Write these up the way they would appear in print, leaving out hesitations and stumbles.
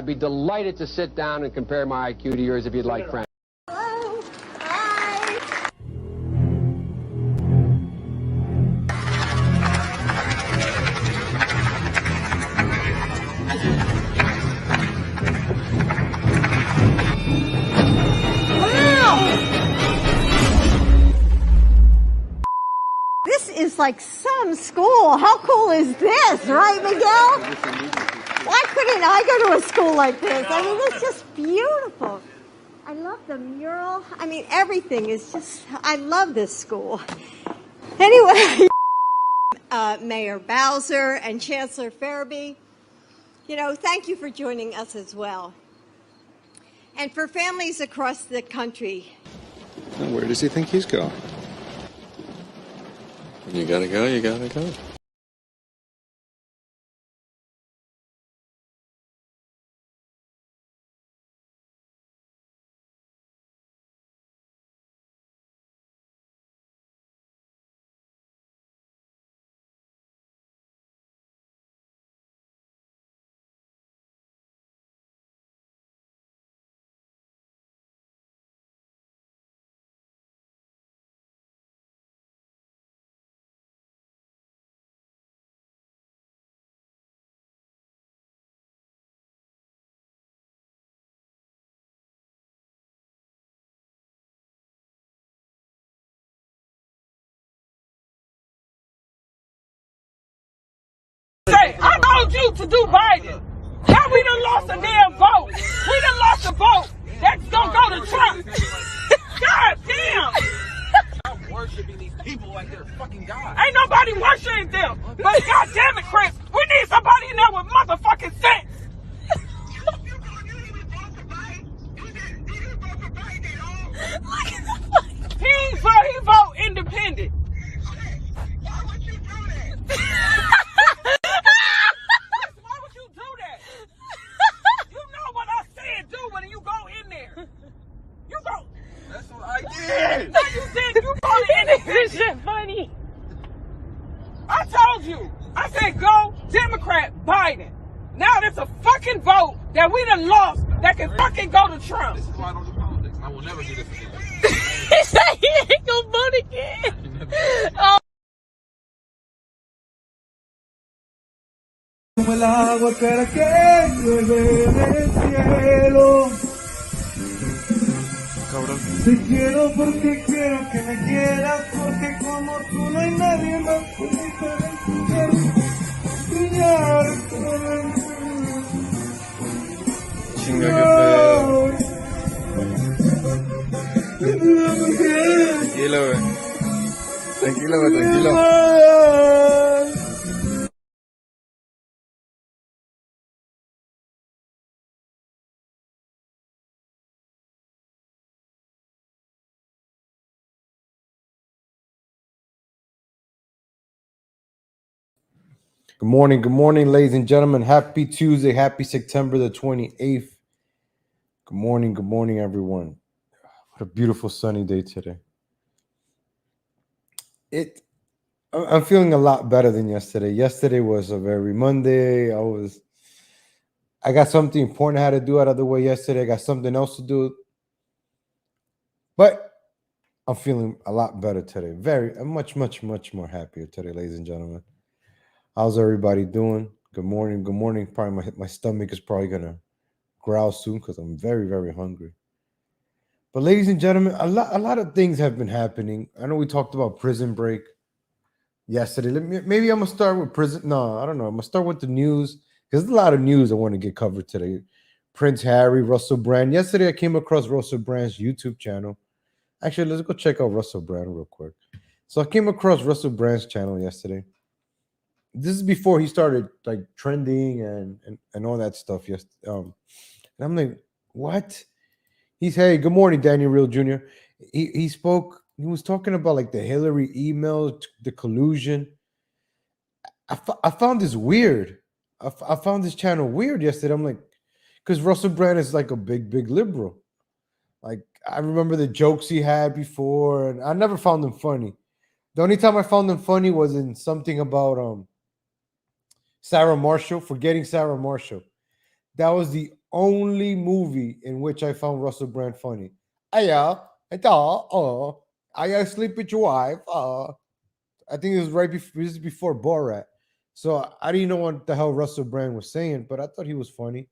be delighted to sit down and compare my IQ to yours if you'd like, friend. Hello. Hi. This is like some school. How cool is this, right, Miguel? Why couldn't I go to a school like this? I mean, it's just beautiful. I love the mural. I mean, everything is just, I love this school. Anyway, Mayor Bowser and Chancellor Farabee, thank you for joining us as well. And for families across the country. Now, where does he think he's going? You gotta go, you gotta go. I told you to do Biden. Now we done lost a damn vote. We done lost a vote. That's gonna go to Trump. God damn. I'm worshiping these people like they're fucking God. Ain't nobody worshiping them. But God damn it, Chris, we need somebody in there with motherfucking sense. He vote independent. Why would you do that? Why would you do that? You know what I said do when you go in there. You go. That's what I did. No, you said you go in there. This shit funny. I told you. I said go Democrat Biden. Now there's a fucking vote that we done lost that can fucking go to Trump. This is why I don't do politics. I will never do this again. He said he ain't gonna vote again. Oh. Como el agua cara que llueve del cielo. Cabrón. Te quiero porque quiero que me quieras, porque como tú no hay nadie más bonito de brillar por el Chinga, qué pedo. Tranquilo, güey. Tranquilo, güey, tranquilo. Good morning, ladies and gentlemen. Happy Tuesday. Happy September the 28th. Good morning, everyone. What a beautiful sunny day today. I'm feeling a lot better than yesterday. Yesterday was a very Monday. I got something important I had to do out of the way yesterday. I got something else to do. But I'm feeling a lot better today. I'm much more happier today, ladies and gentlemen. How's everybody doing? Good morning. Probably my stomach is probably gonna growl soon because I'm very hungry. But ladies and gentlemen, a lot of things have been happening. I know we talked about Prison Break yesterday. Maybe I'm gonna start with prison. No, I don't know. I'm gonna start with the news because there's a lot of news I want to get covered today. Prince Harry, Russell Brand. Yesterday I came across Russell Brand's YouTube channel. Actually, let's go check out Russell Brand real quick. So I came across Russell Brand's channel yesterday. This is before he started like trending and all that stuff. Yes, and I'm like, what? Hey, good morning, Daniel Real Jr. He spoke. He was talking about like the Hillary email, the collusion. I found this weird. I found this channel weird yesterday. I'm like, because Russell Brand is like a big liberal. Like I remember the jokes he had before, and I never found them funny. The only time I found them funny was in something about Sarah Marshall, forgetting Sarah Marshall. That was the only movie in which I found Russell Brand funny. Yeah, I sleep with your wife. I think it was this is before Borat. So I didn't know what the hell Russell Brand was saying, but I thought he was funny.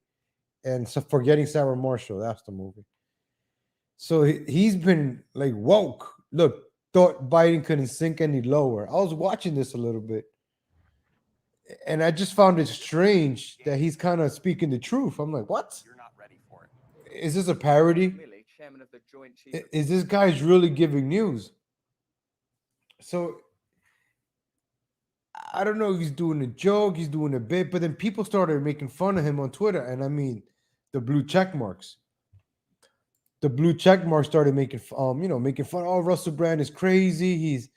And so Forgetting Sarah Marshall, that's the movie. So he's been like woke. Look, thought Biden couldn't sink any lower. I was watching this a little bit, and I just found it strange that he's kind of speaking the truth. I'm like, what? You're not ready for it. Is this a parody? Milley, chairman of the Joint Chiefs. Is this guy's really giving news? So I don't know if he's doing a joke, he's doing a bit, but then people started making fun of him on Twitter, and I mean the blue check marks. The blue check marks started making making fun. Oh, Russell Brand is crazy. He's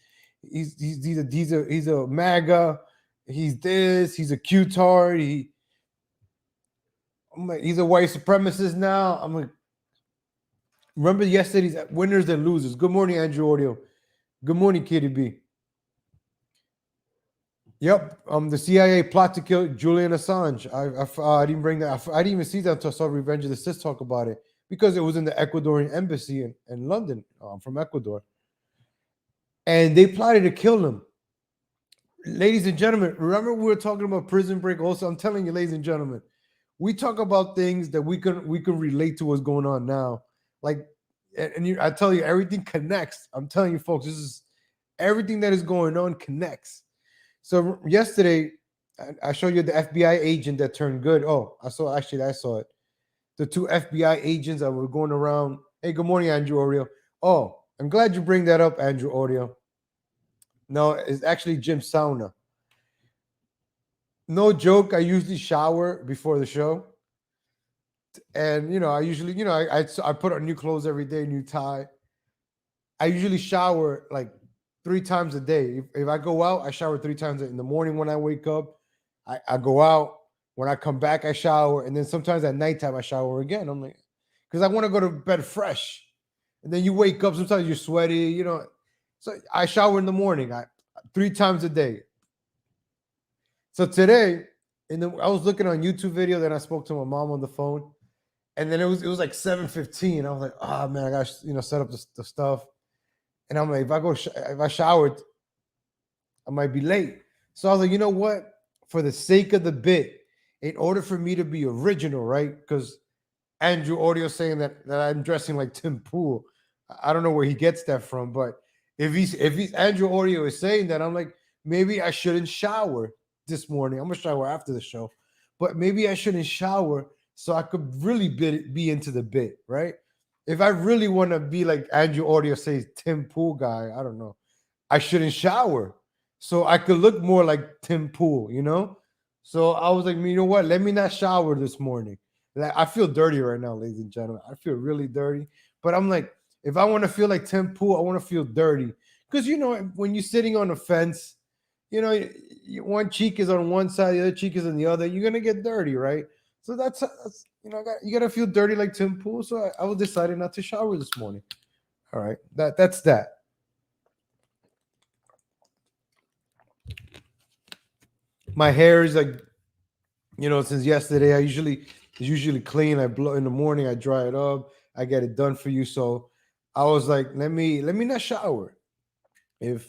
a MAGA. He's this. He's a Q-tard. I'm like, he's a white supremacist now. I'm like, remember yesterday's winners and losers. Good morning, Andrew Audio. Good morning, Kitty B. Yep. The CIA plot to kill Julian Assange. I didn't bring that. I didn't even see that until I saw Revenge of the Sith talk about it because it was in the Ecuadorian embassy in London. I'm from Ecuador, and they plotted to kill him. Ladies and gentlemen, remember we were talking about Prison Break. Also, I'm telling you, ladies and gentlemen, we talk about things that we can relate to what's going on now. Like, I tell you, everything connects. I'm telling you, folks, this is everything that is going on connects. So yesterday, I showed you the FBI agent that turned good. Oh, I saw it. The two FBI agents that were going around. Hey, good morning, Andrew Oreo. Oh, I'm glad you bring that up, Andrew Oreo. No, it's actually Jim Sauna. No joke. I usually shower before the show. And, I usually, I put on new clothes every day, new tie. I usually shower like 3 times a day. If I go out, I shower 3 times in the morning when I wake up. I go out. When I come back, I shower. And then sometimes at nighttime, I shower again. I'm like, because I want to go to bed fresh. And then you wake up. Sometimes you're sweaty, So I shower in the morning 3 times a day. So today, I was looking on YouTube video. Then I spoke to my mom on the phone. And then it was like 7:15. I was like, oh, man, I got to, set up the stuff. And I'm like, if I showered, I might be late. So I was like, you know what? For the sake of the bit, in order for me to be original, right? Because Andrew Audio saying that I'm dressing like Tim Pool. I don't know where he gets that from, but if he's Andrew Audio is saying that, I'm like, maybe I shouldn't shower this morning. I'm gonna shower after the show, but maybe I shouldn't shower so I could really be into the bit, right? If I really want to be like Andrew Audio says, Tim Pool guy, I don't know. I shouldn't shower so I could look more like Tim Pool, So I was like, you know what? Let me not shower this morning. Like, I feel dirty right now, ladies and gentlemen. I feel really dirty. But I'm like, if I want to feel like Tim Pool, I want to feel dirty. Because, when you're sitting on a fence, one cheek is on one side, the other cheek is on the other. You're going to get dirty, right? So that's you got to feel dirty like Tim Pool. So I was decided not to shower this morning. All right. That's that. My hair is like, since yesterday, it's usually clean. I blow in the morning, I dry it up, I get it done for you. So I was like, let me not shower. If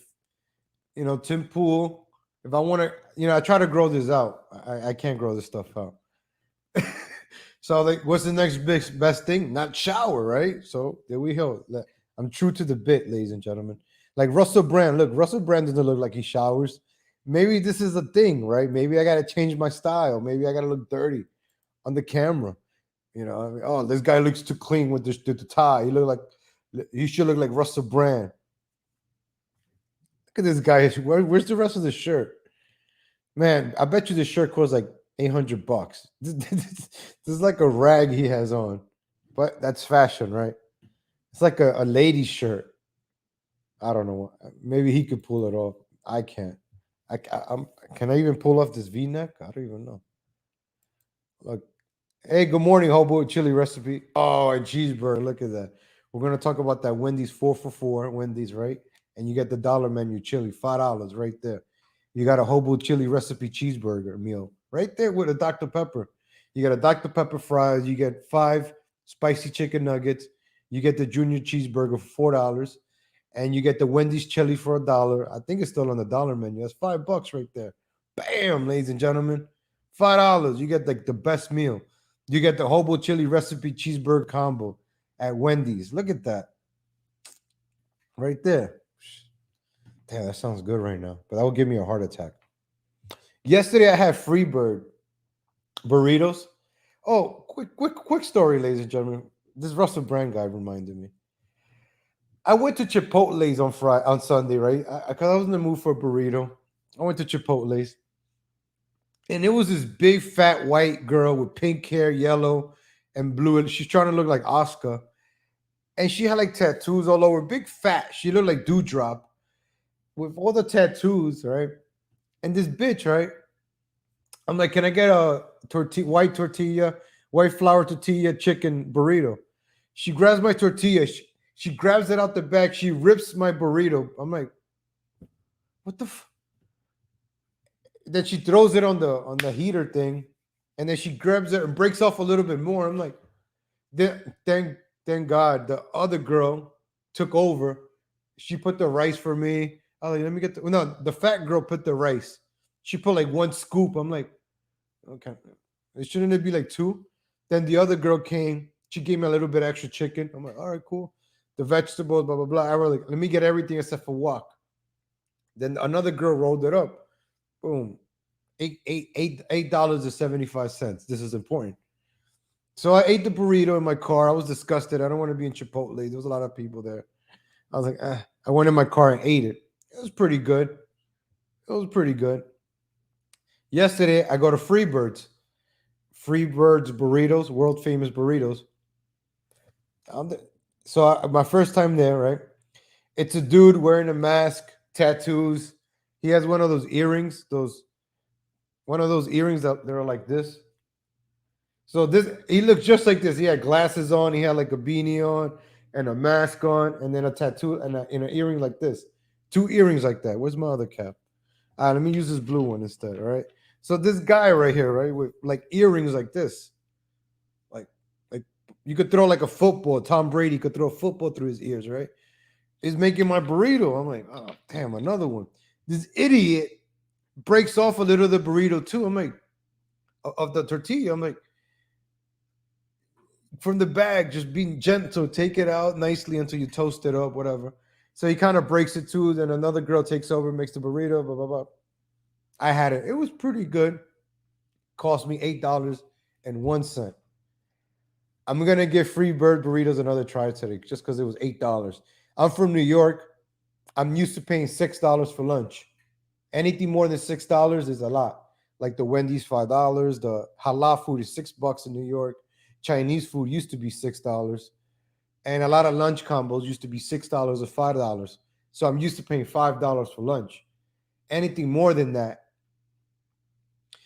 Tim Pool, if I want to, I try to grow this out. I can't grow this stuff out. So I was like, what's the next best thing? Not shower, right? So there we go. I'm true to the bit, ladies and gentlemen. Like Russell Brand. Look, Russell Brand doesn't look like he showers. Maybe this is a thing, right? Maybe I got to change my style. Maybe I got to look dirty on the camera. Oh, this guy looks too clean with the tie. He should look like Russell Brand. Look at this guy. Where's the rest of the shirt? Man, I bet you this shirt costs like $800. This is like a rag he has on. But that's fashion, right? It's like a lady's shirt. I don't know. Maybe he could pull it off. I can't. Can I even pull off this V-neck? I don't even know. Look. Hey, good morning, Hobo Chili Recipe. Oh, and cheeseburger. Look at that. We're going to talk about that Wendy's 4 for $4. Wendy's, right? And you get the dollar menu chili, $5 right there. You got a Hobo Chili Recipe cheeseburger meal right there with a Dr. Pepper. You get a Dr. Pepper fries. You get 5 spicy chicken nuggets. You get the junior cheeseburger for $4. And you get the Wendy's chili for $1. I think it's still on the dollar menu. That's $5 right there. Bam, ladies and gentlemen. $5. You get like the best meal. You get the hobo chili recipe cheeseburger combo at Wendy's. Look at that. Right there. Damn, that sounds good right now. But that will give me a heart attack. Yesterday I had Freebird burritos. Oh, quick story, ladies and gentlemen. This Russell Brand guy reminded me. I went to Chipotle's on Sunday, right? Because I was in the mood for a burrito. I went to Chipotle's. And it was this big, fat, white girl with pink hair, yellow, and blue. She's trying to look like Oscar. And she had like tattoos all over. Big, fat. She looked like Dewdrop with all the tattoos, right? And this bitch, right? I'm like, can I get a white flour tortilla chicken burrito? She grabs my tortilla. She grabs it out the bag. She rips my burrito. I'm like, what the Then she throws it on the heater thing, and then she grabs it and breaks off a little bit more. I'm like, thank God the other girl took over. She put the rice for me. I was like, let me get the fat girl put the rice. She put like 1 scoop. I'm like, okay, shouldn't it be like 2? Then the other girl came. She gave me a little bit extra chicken. I'm like, all right, cool. The vegetables, blah blah blah. I was like, let me get everything except for wok. Then another girl rolled it up. Boom. $8.75. This is important. So I ate the burrito in my car. I was disgusted. I don't want to be in Chipotle. There was a lot of people there. I was like, I went in my car and ate it. It was pretty good. Yesterday, I go to Freebird's burritos, world famous burritos. My first time there, right? It's a dude wearing a mask, tattoos. He has one of those earrings, that they're like this. So he looked just like this. He had glasses on. He had like a beanie on and a mask on, and then a tattoo and an earring like this. 2 earrings like that. Where's my other cap? All right, let me use this blue one instead. All right. So this guy right here, right, with like earrings like this, like you could throw like a football. Tom Brady could throw a football through his ears, right? He's making my burrito. I'm like, oh damn, another one. This idiot breaks off a little of the burrito too. I'm like, of the tortilla. I'm like, from the bag, just being gentle, take it out nicely until you toast it up, whatever. So he kind of breaks it too. Then another girl takes over, makes the burrito, blah, blah, blah. I had it. It was pretty good. Cost me $8.01. I'm going to give Freebird burritos another try today just because it was $8. I'm from New York. I'm used to paying $6 for lunch. Anything more than $6 is a lot. Like the Wendy's $5. The halal food is $6 in New York. Chinese food used to be $6. And a lot of lunch combos used to be $6 or $5. So I'm used to paying $5 for lunch. Anything more than that.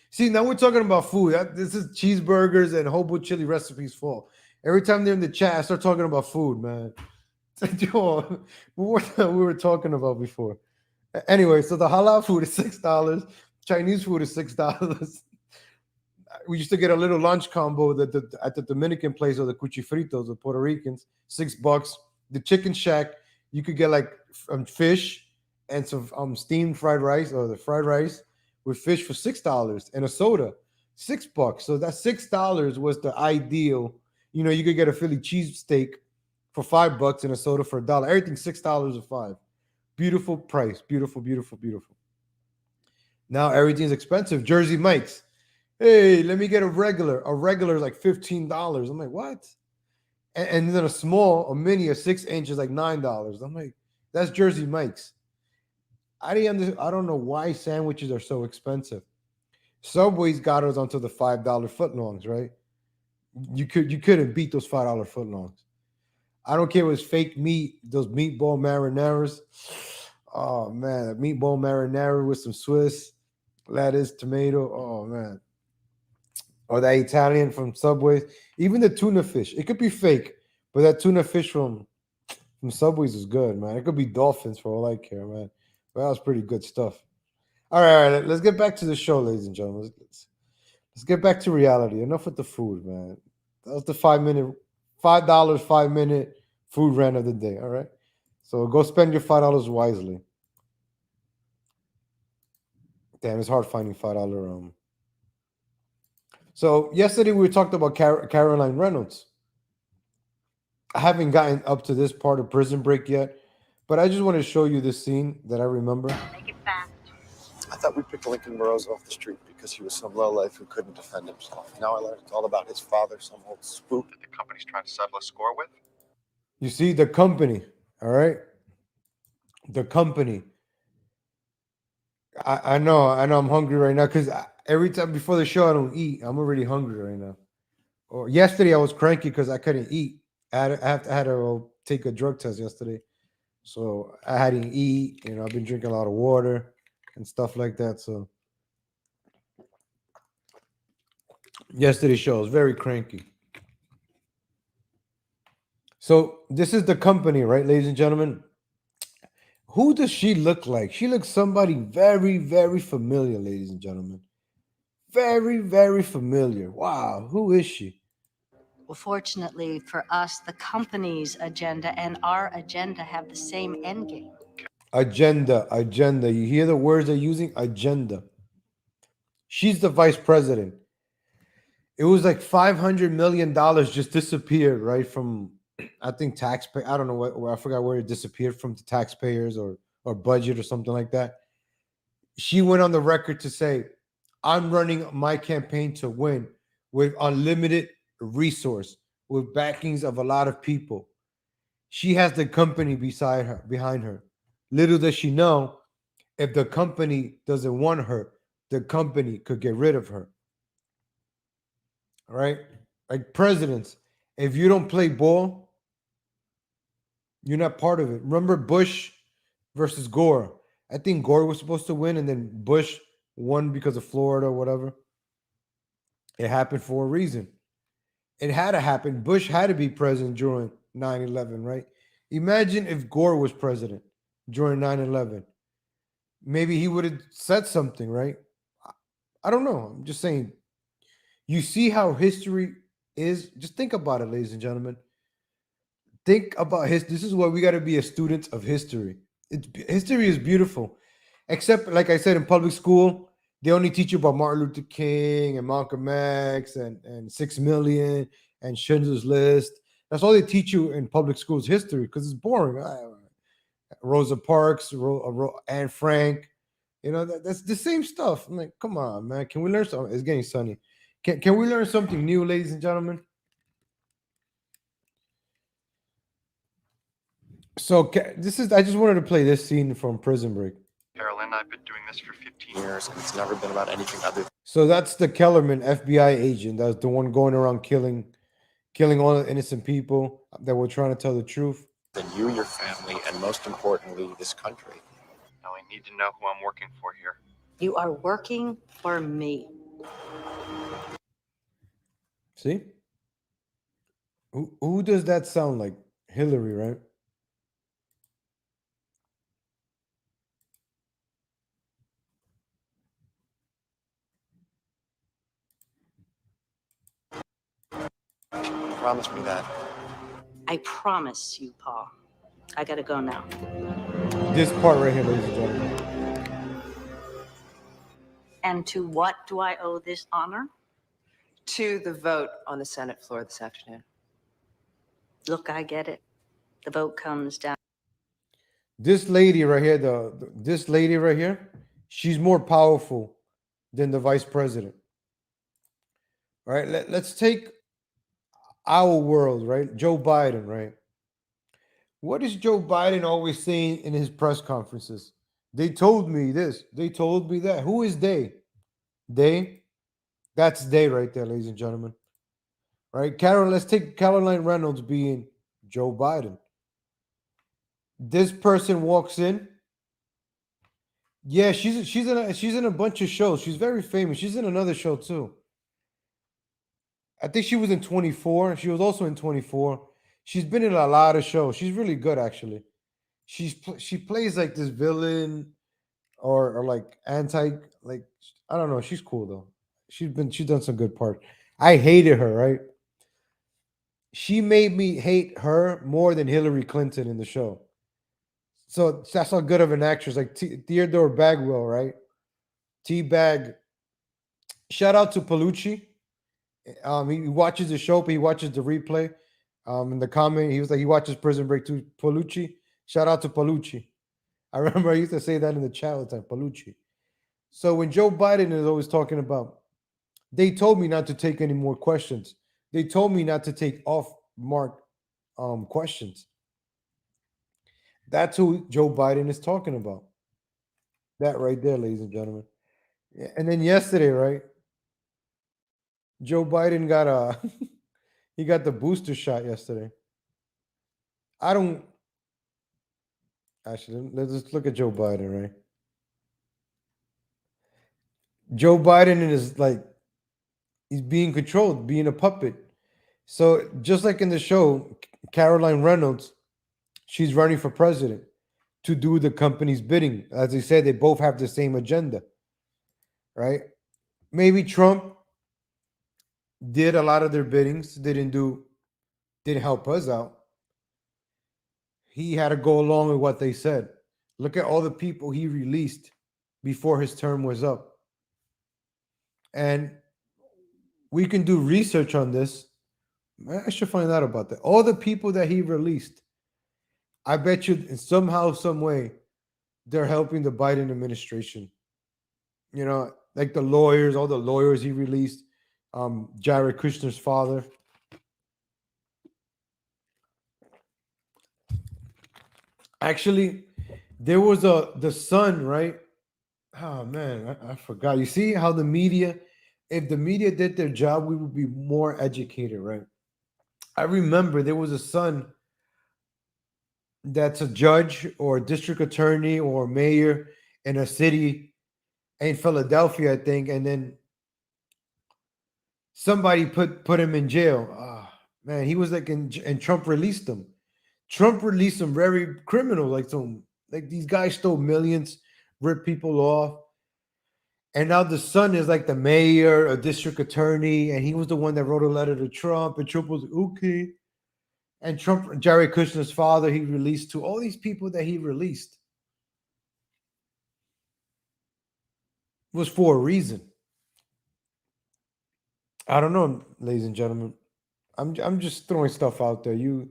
See, now we're talking about food. This is cheeseburgers and hobo chili recipes full. Every time they're in the chat, I start talking about food, man. What we were talking about before. Anyway, so the halal food is $6. Chinese food is $6. We used to get a little lunch combo at the Dominican place or the cuchifritos, the Puerto Ricans, $6. The Chicken Shack, you could get like fish and some steamed fried rice or the fried rice with fish for $6 and a soda, $6. So that $6 was the ideal. You know, you could get a Philly cheesesteak for $5 and a soda for $1. Everything $6 or $5. Beautiful price. Beautiful, beautiful, beautiful. Now everything's expensive. Jersey Mike's. Hey, let me get a regular. A regular is like $15. I'm like, what? And then a mini, a 6-inch is like $9. I'm like, that's Jersey Mike's. I don't know why sandwiches are so expensive. Subway's got us onto the $5 footlongs, right? You couldn't beat those $5 footlongs. I don't care if it's fake meat, those meatball marinaras. Oh man, a meatball marinara with some Swiss lettuce, tomato. Oh man. Or that Italian from Subway. Even the tuna fish. It could be fake, but that tuna fish from Subway's is good, man. It could be dolphins for all I care, man. But that was pretty good stuff. All right, let's get back to the show, ladies and gentlemen. Let's get back to reality. Enough with the food, man. That was the $5, 5 minute food rant of the day. All right. So go spend your $5 wisely. Damn, it's hard finding $5. So yesterday we talked about Caroline Reynolds. I haven't gotten up to this part of Prison Break yet, but I just want to show you this scene that I remember. I thought we picked Lincoln Burrows off the street because he was some lowlife who couldn't defend himself. Now I learned it's all about his father, some old spook that the company's trying to settle a score with. You see, the company, all right? The company. I know I'm hungry right now because every time before the show I don't eat. I'm already hungry right now. Or yesterday I was cranky because I couldn't eat. I had to take a drug test yesterday, so I hadn't eat. You know, I've been drinking a lot of water and stuff like that. So yesterday's show was very cranky. So this is the company, right, ladies and gentlemen? Who does she look like? She looks somebody very, very familiar, ladies and gentlemen. Very, very familiar. Wow, who is she? Well, fortunately for us, the company's agenda and our agenda have the same end game. Agenda. You hear the words they're using? Agenda. She's the vice president. It was like $500 million just disappeared, right? From, I think, taxpayer. I don't know where I forgot where it disappeared from, the taxpayers or budget or something like that. She went on the record to say, I'm running my campaign to win with unlimited resource, with backings of a lot of people. She has the company behind her. Little does she know, if the company doesn't want her, the company could get rid of her. All right? Like presidents, if you don't play ball, you're not part of it. Remember Bush versus Gore? I think Gore was supposed to win, and then Bush won because of Florida or whatever. It happened for a reason. It had to happen. Bush had to be president during 9/11, right? Imagine if Gore was president during 9/11. Maybe he would have said something, right? I don't know. I'm just saying. You see how history is? Just think about it, ladies and gentlemen. Think about history. This is why we got to be a student of history. History is beautiful. Except, like I said, in public school, they only teach you about Martin Luther King and Malcolm X and 6 million and Schindler's List. That's all they teach you in public schools, history, because it's boring. Rosa Parks, Anne Frank, you know, that's the same stuff. I'm like, come on, man. Can we learn something? It's getting sunny. Can we learn something new, ladies and gentlemen? So I just wanted to play this scene from Prison Break. Carolyn and I have been doing this for 15 years, and it's never been about anything other So that's the Kellerman FBI agent. That's the one going around killing all the innocent people that were trying to tell the truth. than you, your family, and most importantly, this country. Now I need to know who I'm working for here. You are working for me. See? Who does that sound like? Hillary, right? Promise me that. I promise you, Paul. I gotta go now. This part right here, ladies and gentlemen. And to what do I owe this honor? To the vote on the Senate floor this afternoon. Look, I get it. The vote comes down. This lady right here, this lady right here, she's more powerful than the vice president. All right, let's take our world, right? Joe Biden, right? What is Joe Biden always saying in his press conferences? They told me this. They told me that. Who is they? They? That's they right there, ladies and gentlemen. Right? Let's take Caroline Reynolds being Joe Biden. This person walks in. Yeah, she's in a bunch of shows. She's very famous. She's in another show too. I think she was in 24. She was also in 24. She's been in a lot of shows. She's really good, actually. She plays like this villain or like anti, like, I don't know. She's cool though. she's done some good part. I hated her, right? She made me hate her more than Hillary Clinton in the show. So that's how good of an actress, like Theodore Bagwell, right? T-Bag. Shout out to Palucci. He watches the show, but he watches the replay. In the comment, he was like, he watches Prison Break too. Palucci. Shout out to Palucci. I remember I used to say that in the chat all the time, Palucci. So when Joe Biden is always talking about, they told me not to take any more questions. They told me not to take off mark questions. That's who Joe Biden is talking about. That right there, ladies and gentlemen. And then yesterday, right? Joe Biden got he got the booster shot yesterday. I don't actually let's just look at Joe Biden, right? Joe Biden is like he's being controlled, being a puppet. So just like in the show, Caroline Reynolds, she's running for president to do the company's bidding. As they said, they both have the same agenda, right? Maybe Trump did a lot of their biddings, didn't help us out. He had to go along with what they said. Look at all the people he released before his term was up. And we can do research on this. I should find out about that. All the people that he released, I bet you somehow, some way, they're helping the Biden administration. You know, like the lawyers, all the lawyers he released, Jared Kushner's father. Actually, there was the son, right? Oh man, I forgot. You see how the media, if the media did their job, we would be more educated, right? I remember there was a son that's a judge or a district attorney or mayor in a city in Philadelphia, I think, and then somebody put him in jail. Oh, man, he was like and Trump released him. Trump released some very criminal, like these guys stole millions, ripped people off. And now the son is like the mayor, a district attorney, and he was the one that wrote a letter to Trump, and Trump was okay. And Trump, Jared Kushner's father, he released to all these people that he released was for a reason. I don't know, ladies and gentlemen. I'm just throwing stuff out there. You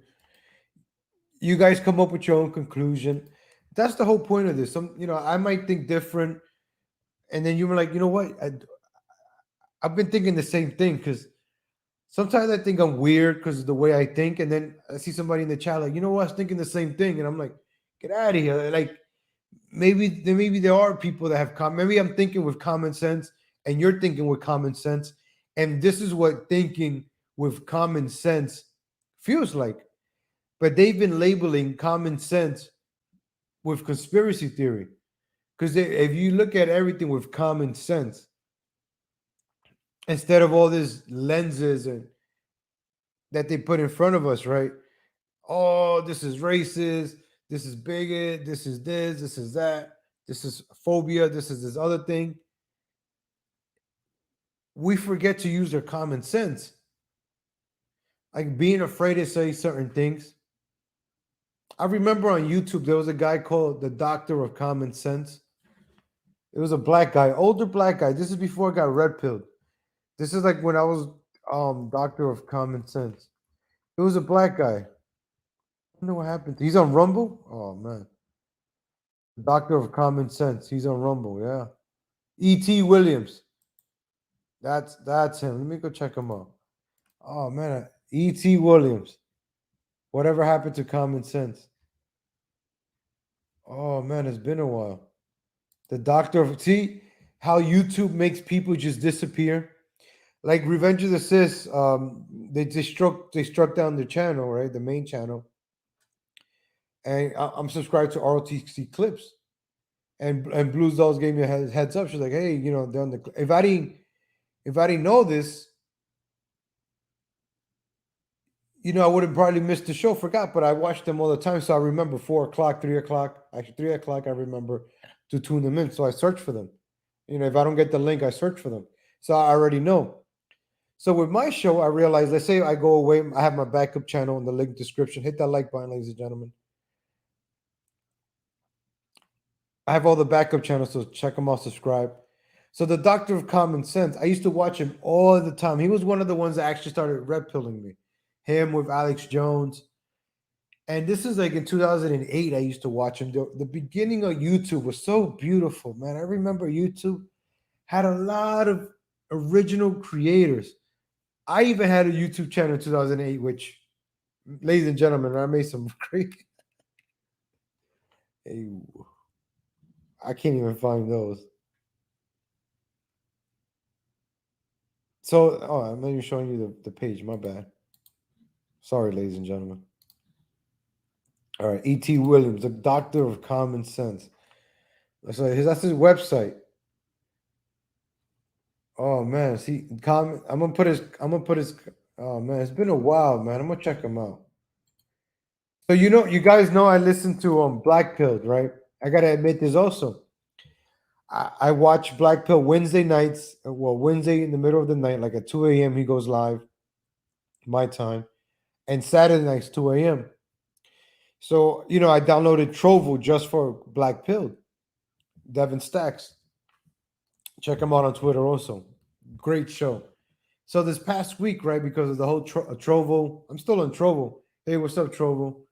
guys come up with your own conclusion. That's the whole point of this. I might think different, and then you were like, you know what? I've been thinking the same thing because sometimes I think I'm weird because of the way I think, and then I see somebody in the chat like, you know what? I was thinking the same thing, and I'm like, get out of here. Like maybe there are people that have maybe I'm thinking with common sense, and you're thinking with common sense, and this is what thinking with common sense feels like. But they've been labeling common sense with conspiracy theory. Because if you look at everything with common sense, instead of all these lenses and that they put in front of us, right? Oh, this is racist, this is bigot, this is that, this is phobia, this is this other thing. We forget to use our common sense. Like being afraid to say certain things. I remember on YouTube, there was a guy called the Doctor of Common Sense. It was a black guy, older black guy. This is before I got red pilled. This is like when I was Doctor of Common Sense. It was a black guy. I don't know what happened. He's on Rumble? Oh, man. Doctor of Common Sense. He's on Rumble, yeah. E.T. Williams. That's him. Let me go check him out. Oh, man. E.T. Williams. Whatever happened to common sense? Oh, man, it's been a while. The Doctor of... See how YouTube makes people just disappear? Like Revenge of the Sis, they struck down their channel, right? The main channel. And I'm subscribed to ROTC Clips. And Blues Dolls gave me a heads up. She's like, hey, they're on the... If I didn't know this, I would have probably missed the show, forgot, but I watched them all the time. So I remember 4 o'clock, 3 o'clock, actually 3 o'clock, I remember to tune them in. So I search for them. If I don't get the link, I search for them. So I already know. So with my show, I realized, let's say I go away, I have my backup channel in the link description. Hit that like button, ladies and gentlemen. I have all the backup channels, so check them out, subscribe. So the Doctor of Common Sense, I used to watch him all the time. He was one of the ones that actually started red pilling me. Him with Alex Jones. And this is like in 2008, I used to watch him. The beginning of YouTube was so beautiful, man. I remember YouTube had a lot of original creators. I even had a YouTube channel in 2008, which, ladies and gentlemen, I made some great. I can't even find those. So, I'm not even showing you the page. My bad. Sorry, ladies and gentlemen. All right, E.T. Williams, the Doctor of Common Sense. So that's his website. Oh man, see, comment. I'm gonna put his. Oh man, it's been a while, man. I'm gonna check him out. So you guys know I listen to Black Pilled, right? I gotta admit this also. I watch Black Pill Wednesday nights. Well, Wednesday in the middle of the night, like at 2 a.m. he goes live, my time, and Saturday nights 2 a.m. So I downloaded Trovo just for Black Pill. Devin Stacks. Check him out on Twitter also. Great show. So this past week, right, because of the whole Trovo, I'm still on Trovo. Hey, what's up, Trovo?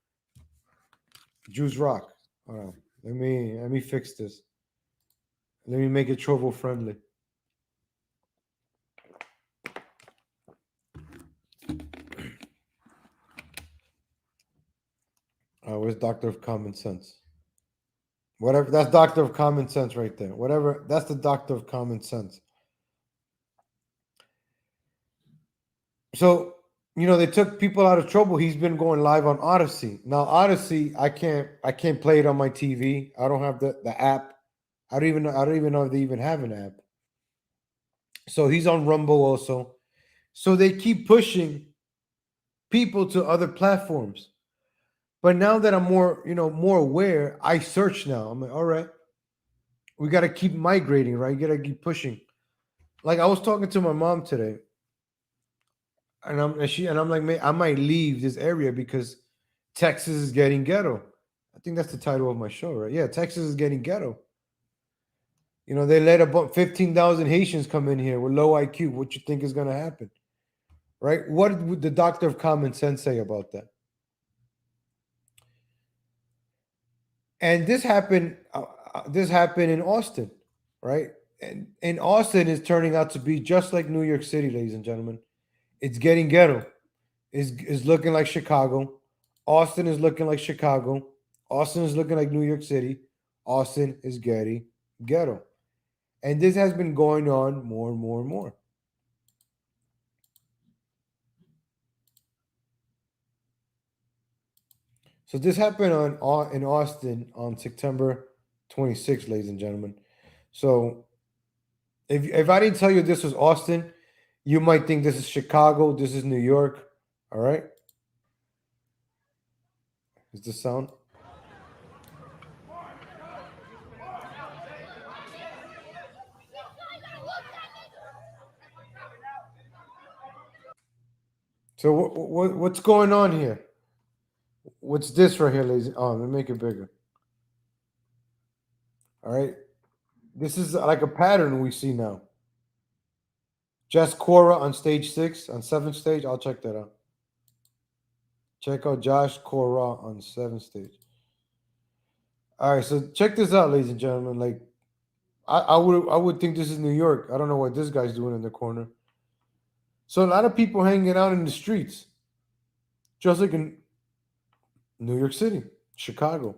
Jews rock. All right, let me fix this. Let me make it Trovo friendly. Where's Doctor of Common Sense? Whatever, that's Doctor of Common Sense right there. Whatever, that's the Doctor of Common Sense. So, they took people out of trouble. He's been going live on Odysee. Now, Odysee, I can't play it on my TV. I don't have the app. I don't even know if they even have an app. So he's on Rumble also. So they keep pushing people to other platforms. But now that I'm more aware, I search now. I'm like, all right, we got to keep migrating, right? You got to keep pushing. Like I was talking to my mom today, and I'm like, man, I might leave this area because Texas is getting ghetto. I think that's the title of my show, right? Yeah, Texas is getting ghetto. They let about 15,000 Haitians come in here with low IQ. What you think is going to happen, right? What would the Doctor of Common Sense say about that? And this happened. This happened in Austin, right? And Austin is turning out to be just like New York City, ladies and gentlemen. It's getting ghetto. Is looking like Chicago. Austin is looking like Chicago. Austin is looking like New York City. Austin is getting ghetto. And this has been going on more and more and more. So this happened in Austin on September 26th, ladies and gentlemen. So if I didn't tell you this was Austin, you might think this is Chicago, this is New York. All right. Is this sound? So what's going on here? What's this right here, ladies? Oh, let me make it bigger. All right. This is like a pattern we see now. Jess Cora on stage 6, on 7th stage. I'll check that out. Check out Josh Cora on 7th stage. All right, so check this out, ladies and gentlemen. Like, I would think this is New York. I don't know what this guy's doing in the corner. So a lot of people hanging out in the streets, just like in New York City, Chicago.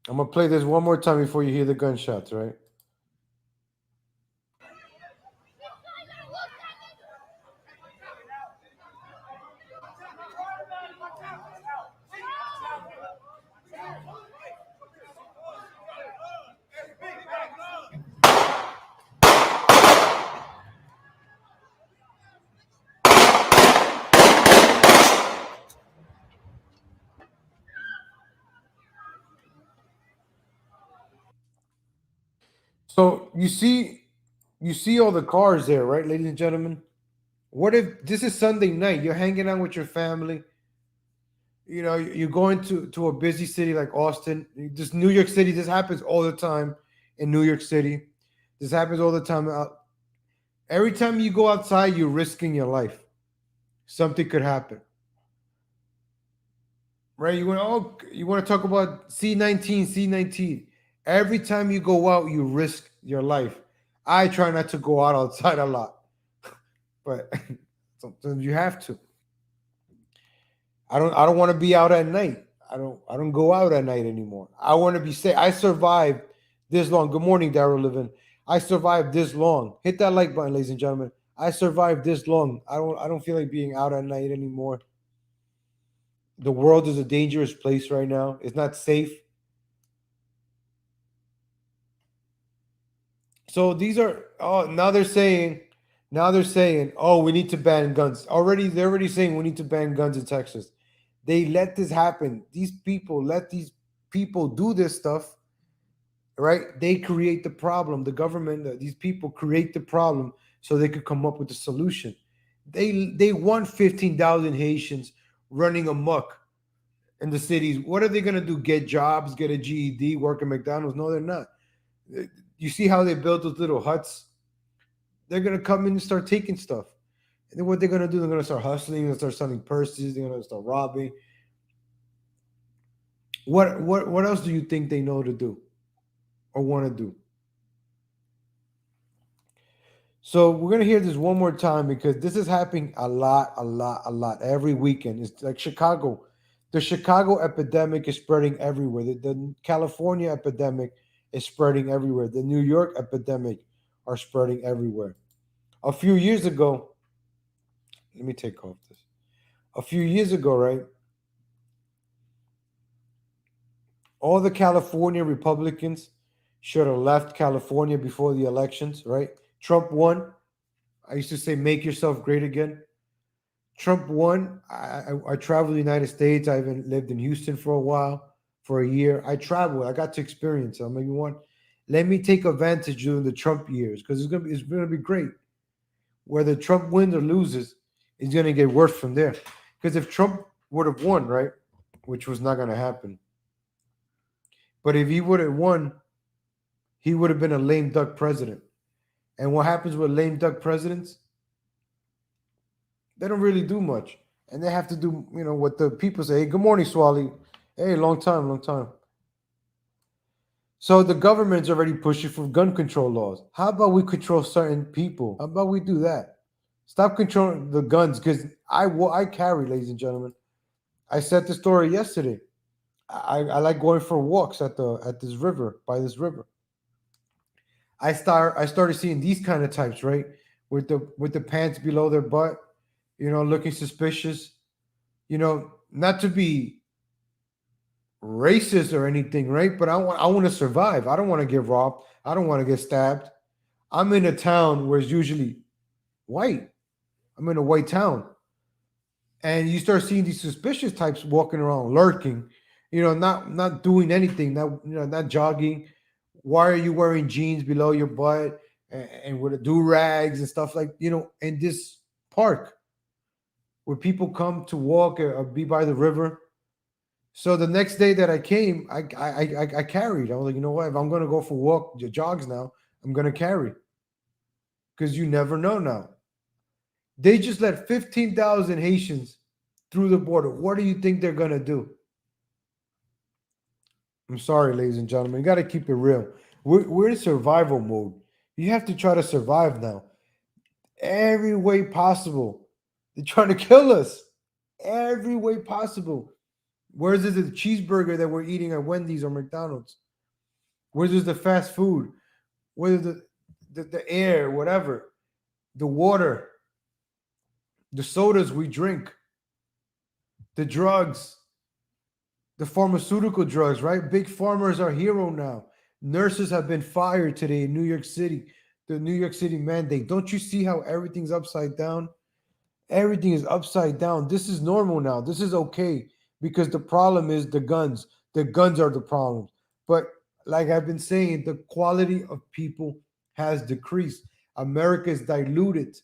I'm going to play this one more time before you hear the gunshots, right? you see all the cars there, right, ladies and gentlemen? What if this is Sunday night? You're hanging out with your family. You know, you're going to a busy city like Austin. This New York City, this happens all the time in New York City. This happens all the time. Every time you go outside, you're risking your life. Something could happen. Right? You want to talk about C19. Every time you go out, you risk your life. I try not to go out outside a lot, but sometimes you have to. I don't want to be out at night. I don't go out at night anymore. I want to be safe. I survived this long. Good morning, Daryl Livin. I survived this long. Hit that like button, ladies and gentlemen. I survived this long. I don't feel like being out at night anymore. The world is a dangerous place right now. It's not safe. So these are now they're saying, oh, we need to ban guns. They're already saying we need to ban guns in Texas. They let this happen. These people let these people do this stuff, right? They create the problem. The government, these people create the problem so they could come up with a solution. They want 15,000 Haitians running amok in the cities. What are they going to do? Get jobs, get a GED, work at McDonald's? No, they're not. You see how they build those little huts? They're going to come in and start taking stuff. And then what they're going to do, they're going to start hustling, they're going to start selling purses, they're going to start robbing. What else do you think they know to do or want to do? So we're going to hear this one more time because this is happening a lot every weekend. It's like Chicago. The Chicago epidemic is spreading everywhere. The California epidemic is spreading everywhere. The New York epidemic are spreading everywhere. A few years ago, let me take off this. A few years ago, right? All the California Republicans should have left California before the elections, right? Trump won. I used to say, make yourself great again. Trump won. I traveled the United States. I even lived in Houston for a while, for a year. I traveled. I got to experience it. Let me take advantage during the Trump years because it's gonna be great. Whether Trump wins or loses, it's gonna get worse from there. Because if Trump would have won, right, which was not gonna happen, but if he would have won, he would have been a lame duck president. And what happens with lame duck presidents? They don't really do much. And they have to do, what the people say. Hey, good morning, Swally. Hey, long time. So the government's already pushing for gun control laws. How about we control certain people? How about we do that? Stop controlling the guns because I carry, ladies and gentlemen. I said the story yesterday. I like going for walks at this river, by this river. I started seeing these kind of types, right? With the pants below their butt, looking suspicious. Not to be racist or anything, right? But I want to survive. I don't want to get robbed. I don't want to get stabbed. I'm in a town where it's usually white. I'm in a white town. And you start seeing these suspicious types walking around, lurking, not doing anything, not jogging. Why are you wearing jeans below your butt and with do-rags and stuff like, in this park where people come to walk or be by the river? So the next day that I came, I carried. I was like, you know what? If I'm going to go for jogs now, I'm going to carry. Because you never know now. They just let 15,000 Haitians through the border. What do you think they're going to do? I'm sorry, ladies and gentlemen. You got to keep it real. We're in survival mode. You have to try to survive now. Every way possible. They're trying to kill us. Every way possible. Where's the cheeseburger that we're eating at Wendy's or McDonald's? Where's the fast food? Where's the air, whatever, the water, the sodas we drink, the drugs, the pharmaceutical drugs, right? Big Pharma is our hero now. Nurses have been fired today in New York City. The New York City mandate. Don't you see how everything's upside down? Everything is upside down. This is normal now. This is okay because the problem is the guns. The guns are the problem. But like I've been saying, the quality of people has decreased. America is diluted.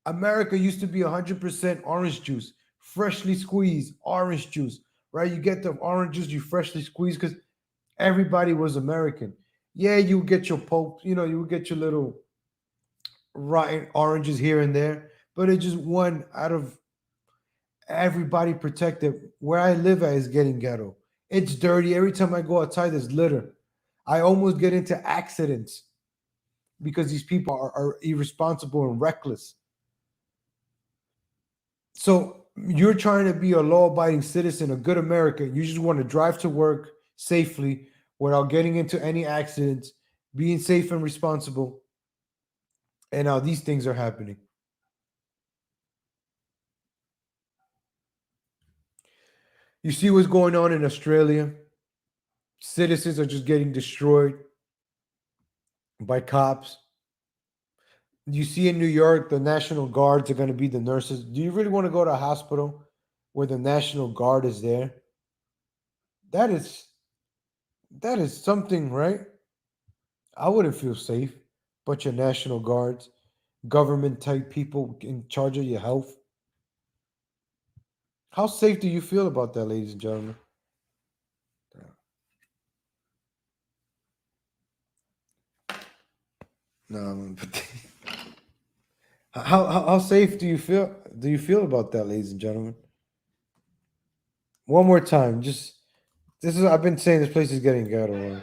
America used to be 100% orange juice, freshly squeezed orange juice, right? You get the oranges, you freshly squeeze because everybody was American. Yeah, you get your poke, you would get your little rotten oranges here and there, but it just one out of everybody protected. Where I live at is getting ghetto. It's dirty. Every time I go outside, there's litter. I almost get into accidents because these people are irresponsible and reckless. So you're trying to be a law-abiding citizen, a good American. You just want to drive to work safely without getting into any accidents, being safe and responsible. And now these things are happening. You see what's going on in Australia? Citizens are just getting destroyed by cops. You see in New York, the National Guards are going to be the nurses. Do you really want to go to a hospital where the National Guard is there? That is something, right? I wouldn't feel safe. Bunch of National Guards, government type people in charge of your health. How safe do you feel about that, ladies and gentlemen? No, but how safe do you feel? Do you feel about that, ladies and gentlemen? One more time, just this is. I've been saying this place is getting ghetto. Right?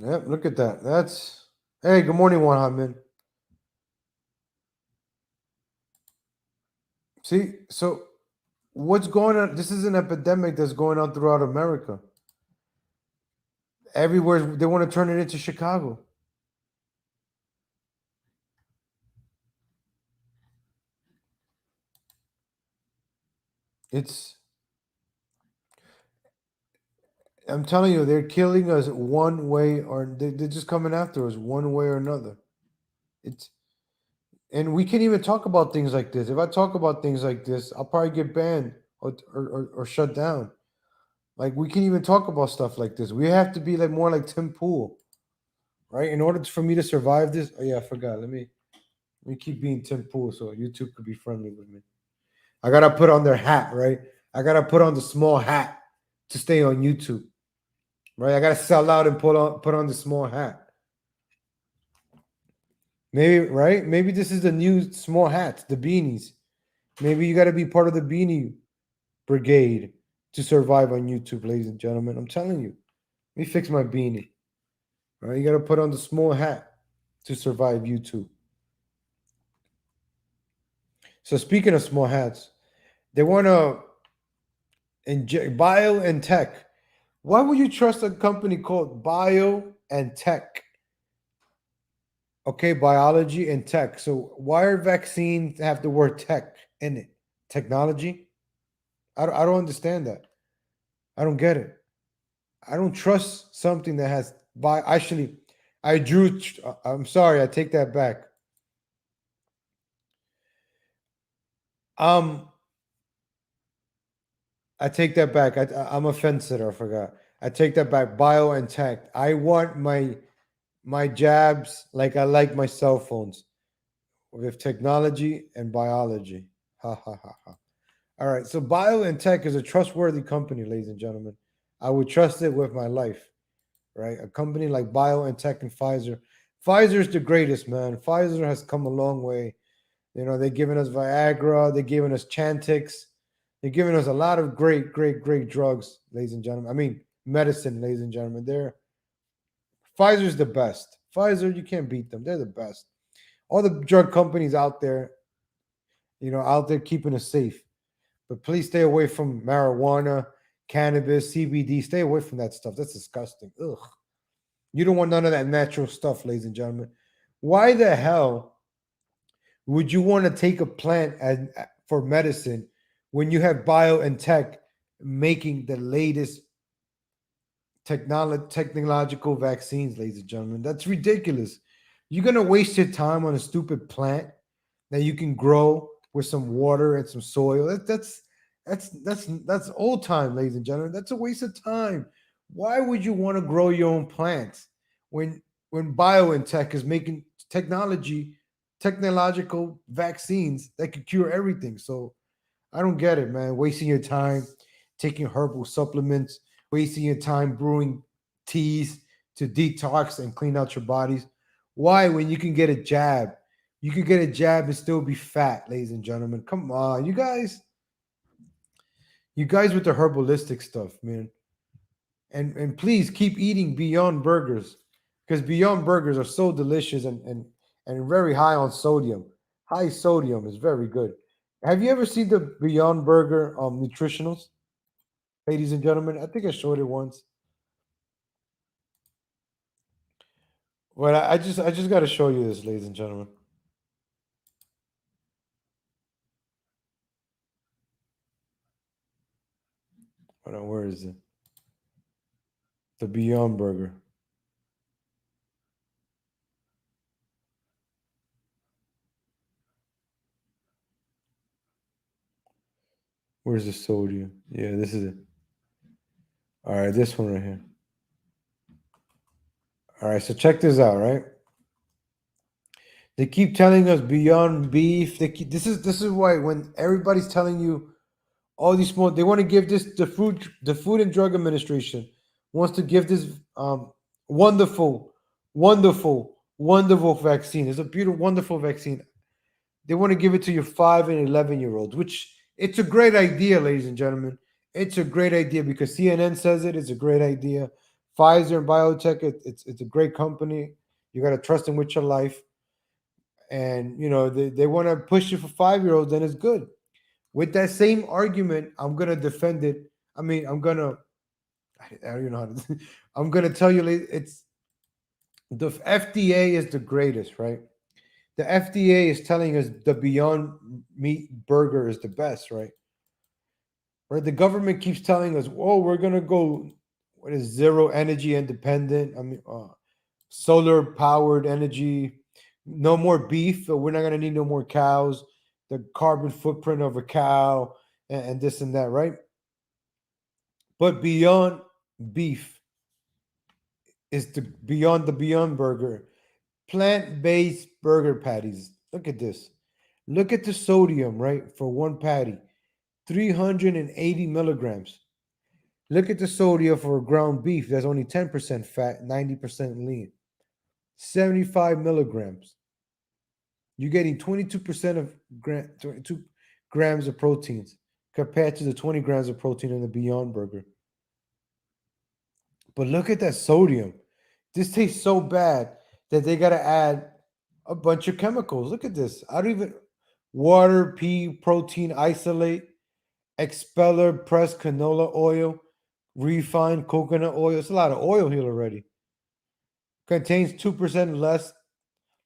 Yep, look at that. Hey, good morning, Juan Haman. See, so what's going on? This is an epidemic that's going on throughout America. Everywhere they want to turn it into Chicago. I'm telling you, they're killing us one way or they're just coming after us one way or another. And we can't even talk about things like this. If I talk about things like this, I'll probably get banned or shut down. Like we can't even talk about stuff like this. We have to be like more like Tim Pool, right? In order for me to survive this. Oh yeah, I forgot. Let me keep being Tim Pool so YouTube could be friendly with me. I gotta put on their hat, right? I gotta put on the small hat to stay on YouTube. Right? I gotta sell out and put on the small hat. Maybe, right? Maybe this is the new small hats, the beanies. Maybe you gotta be part of the beanie brigade to survive on YouTube, ladies and gentlemen. I'm telling you. Let me fix my beanie. Right? You gotta put on the small hat to survive YouTube. So speaking of small hats, they want to inject bio and tech. Why would you trust a company called bio and tech? Okay, biology and tech. So why are vaccines have the word tech in it? Technology? I don't understand that. I don't get it. I don't trust something that has actually. I'm sorry. I take that back. I take that back. I'm a fence sitter. I forgot. I take that back. Bio and tech. I want my jabs like I like my cell phones with technology and biology. Ha ha ha ha. All right. So bio and tech is a trustworthy company, ladies and gentlemen. I would trust it with my life, right? A company like bio and tech and Pfizer. Pfizer is the greatest, man. Pfizer has come a long way. You know, they're giving us Viagra. They're giving us Chantix. They're giving us a lot of great, great, great drugs, ladies and gentlemen. I mean, medicine, ladies and gentlemen. Pfizer's the best. Pfizer, you can't beat them. They're the best. All the drug companies out there, out there keeping us safe. But please stay away from marijuana, cannabis, CBD. Stay away from that stuff. That's disgusting. Ugh. You don't want none of that natural stuff, ladies and gentlemen. Why the hell would you want to take a plant for medicine when you have bio and tech making the latest technological vaccines, ladies and gentlemen? That's ridiculous. You're gonna waste your time on a stupid plant that you can grow with some water and some soil. That's old time, ladies and gentlemen. That's a waste of time. Why would you want to grow your own plants when BioNTech is making technological vaccines that could cure everything? So I don't get it, man. Wasting your time taking herbal supplements, wasting your time brewing teas to detox and clean out your bodies. Why, when you can get a jab? You could get a jab and still be fat, ladies and gentlemen. Come on, you guys. You guys with the herbalistic stuff, man. And please keep eating Beyond Burgers because Beyond Burgers are so delicious and very high on sodium. High sodium is very good. Have you ever seen the Beyond Burger nutritionals, ladies and gentlemen? I think I showed it once. But I just got to show you this, ladies and gentlemen. Hold on, where is it? The Beyond Burger. Where's the sodium? Yeah, this is it. All right, this one right here. All right, so check this out, right? They keep telling us Beyond Beef. This is why when everybody's telling you all these small, they want to give this the Food and Drug Administration wants to give this wonderful, wonderful, wonderful vaccine. It's a beautiful, wonderful vaccine. They want to give it to your 5 and 11-year-olds, which it's a great idea, ladies and gentlemen. It's a great idea because CNN says it. It's a great idea. Pfizer and biotech, it's a great company. You got to trust them with your life. And, you know, they want to push it for 5-year-olds, then it's good. With that same argument, I'm going to defend it. I mean, I don't even know how to, I'm going to tell you, it's the FDA is the greatest, right? The FDA is telling us the Beyond Meat burger is the best, right? Right? The government keeps telling us, "Oh, we're gonna go what is zero energy independent? I mean, solar powered energy. No more beef. We're not gonna need no more cows. The carbon footprint of a cow and this and that, right? But Beyond Beef is the Beyond Burger, plant-based burger patties. Look at this. Look at the sodium, right? For one patty, 380 milligrams. Look at the sodium for ground beef. That's only 10% fat, 90% lean. 75 milligrams. You're getting 22% of 22 grams of proteins compared to the 20 grams of protein in the Beyond Burger. But look at that sodium. This tastes so bad that they got to add a bunch of chemicals. Look at this. I don't even water, pea protein isolate, expeller pressed canola oil, refined coconut oil. It's a lot of oil here already. Contains 2% less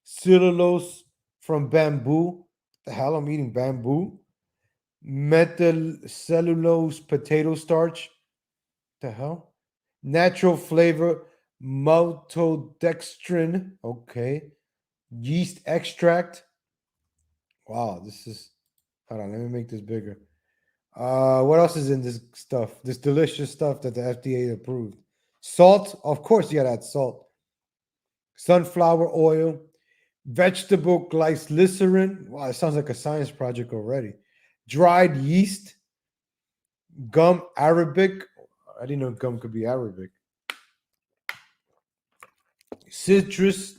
cellulose from bamboo. The hell, I'm eating bamboo. Methyl cellulose potato starch. The hell? Natural flavor maltodextrin. Okay. Yeast extract. Wow, this is. Hold on, let me make this bigger. What else is in this stuff? This delicious stuff that the FDA approved. Salt, of course, you gotta add salt. Sunflower oil, vegetable glycerin. Wow, it sounds like a science project already. Dried yeast, gum arabic. I didn't know gum could be Arabic. Citrus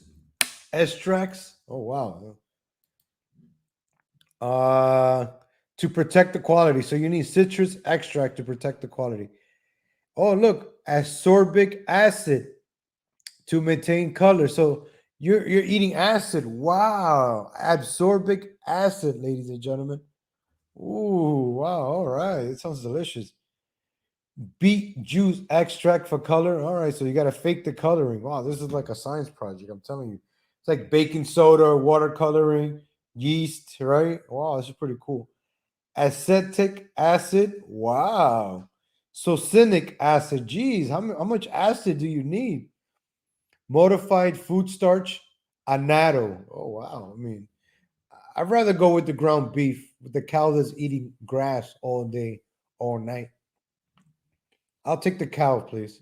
extracts. Oh wow. To protect the quality. So you need citrus extract to protect the quality. Oh, look, ascorbic acid to maintain color. So you're eating acid. Wow. Ascorbic acid, ladies and gentlemen. Ooh, wow. All right. It sounds delicious. Beet juice extract for color. All right. So you got to fake the coloring. Wow. This is like a science project. I'm telling you. It's like baking soda, watercoloring, yeast, right? Wow, this is pretty cool. Acetic acid. Wow. Succinic acid. Geez, how much acid do you need? Modified food starch. Annatto. Oh, wow. I mean, I'd rather go with the ground beef with the cow that's eating grass all day, all night. I'll take the cow, please.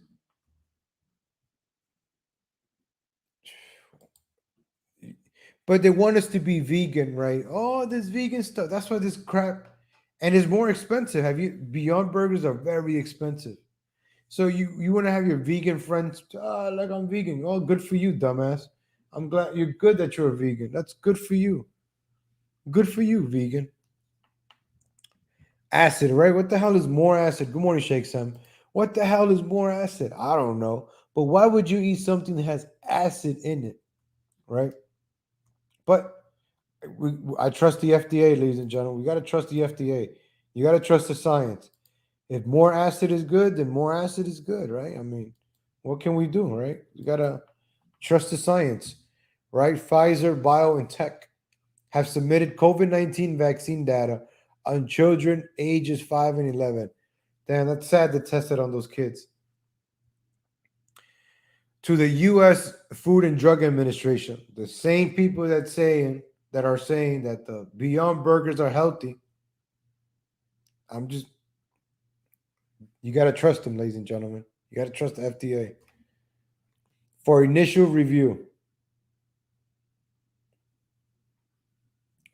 But they want us to be vegan, right? Oh, this vegan stuff. That's why this crap, and it's more expensive. Have you Beyond Burgers are very expensive. So you want to have your vegan friends? Like I'm vegan. Oh, good for you, dumbass. I'm glad you're good that you're a vegan. That's good for you. Good for you, vegan. Acid, right? What the hell is more acid? Good morning, Shake Sam. What the hell is more acid? I don't know. But why would you eat something that has acid in it, right? But I trust the FDA, ladies and gentlemen. We got to trust the FDA. You got to trust the science. If more acid is good, then more acid is good, right? I mean, what can we do, right? You got to trust the science, right? Pfizer, BioNTech have submitted COVID-19 vaccine data on children ages 5 and 11. Damn, that's sad to test it on those kids. To the U.S. Food and Drug Administration, the same people that are saying that the Beyond Burgers are healthy. You got to trust them, ladies and gentlemen. You got to trust the FDA. For initial review.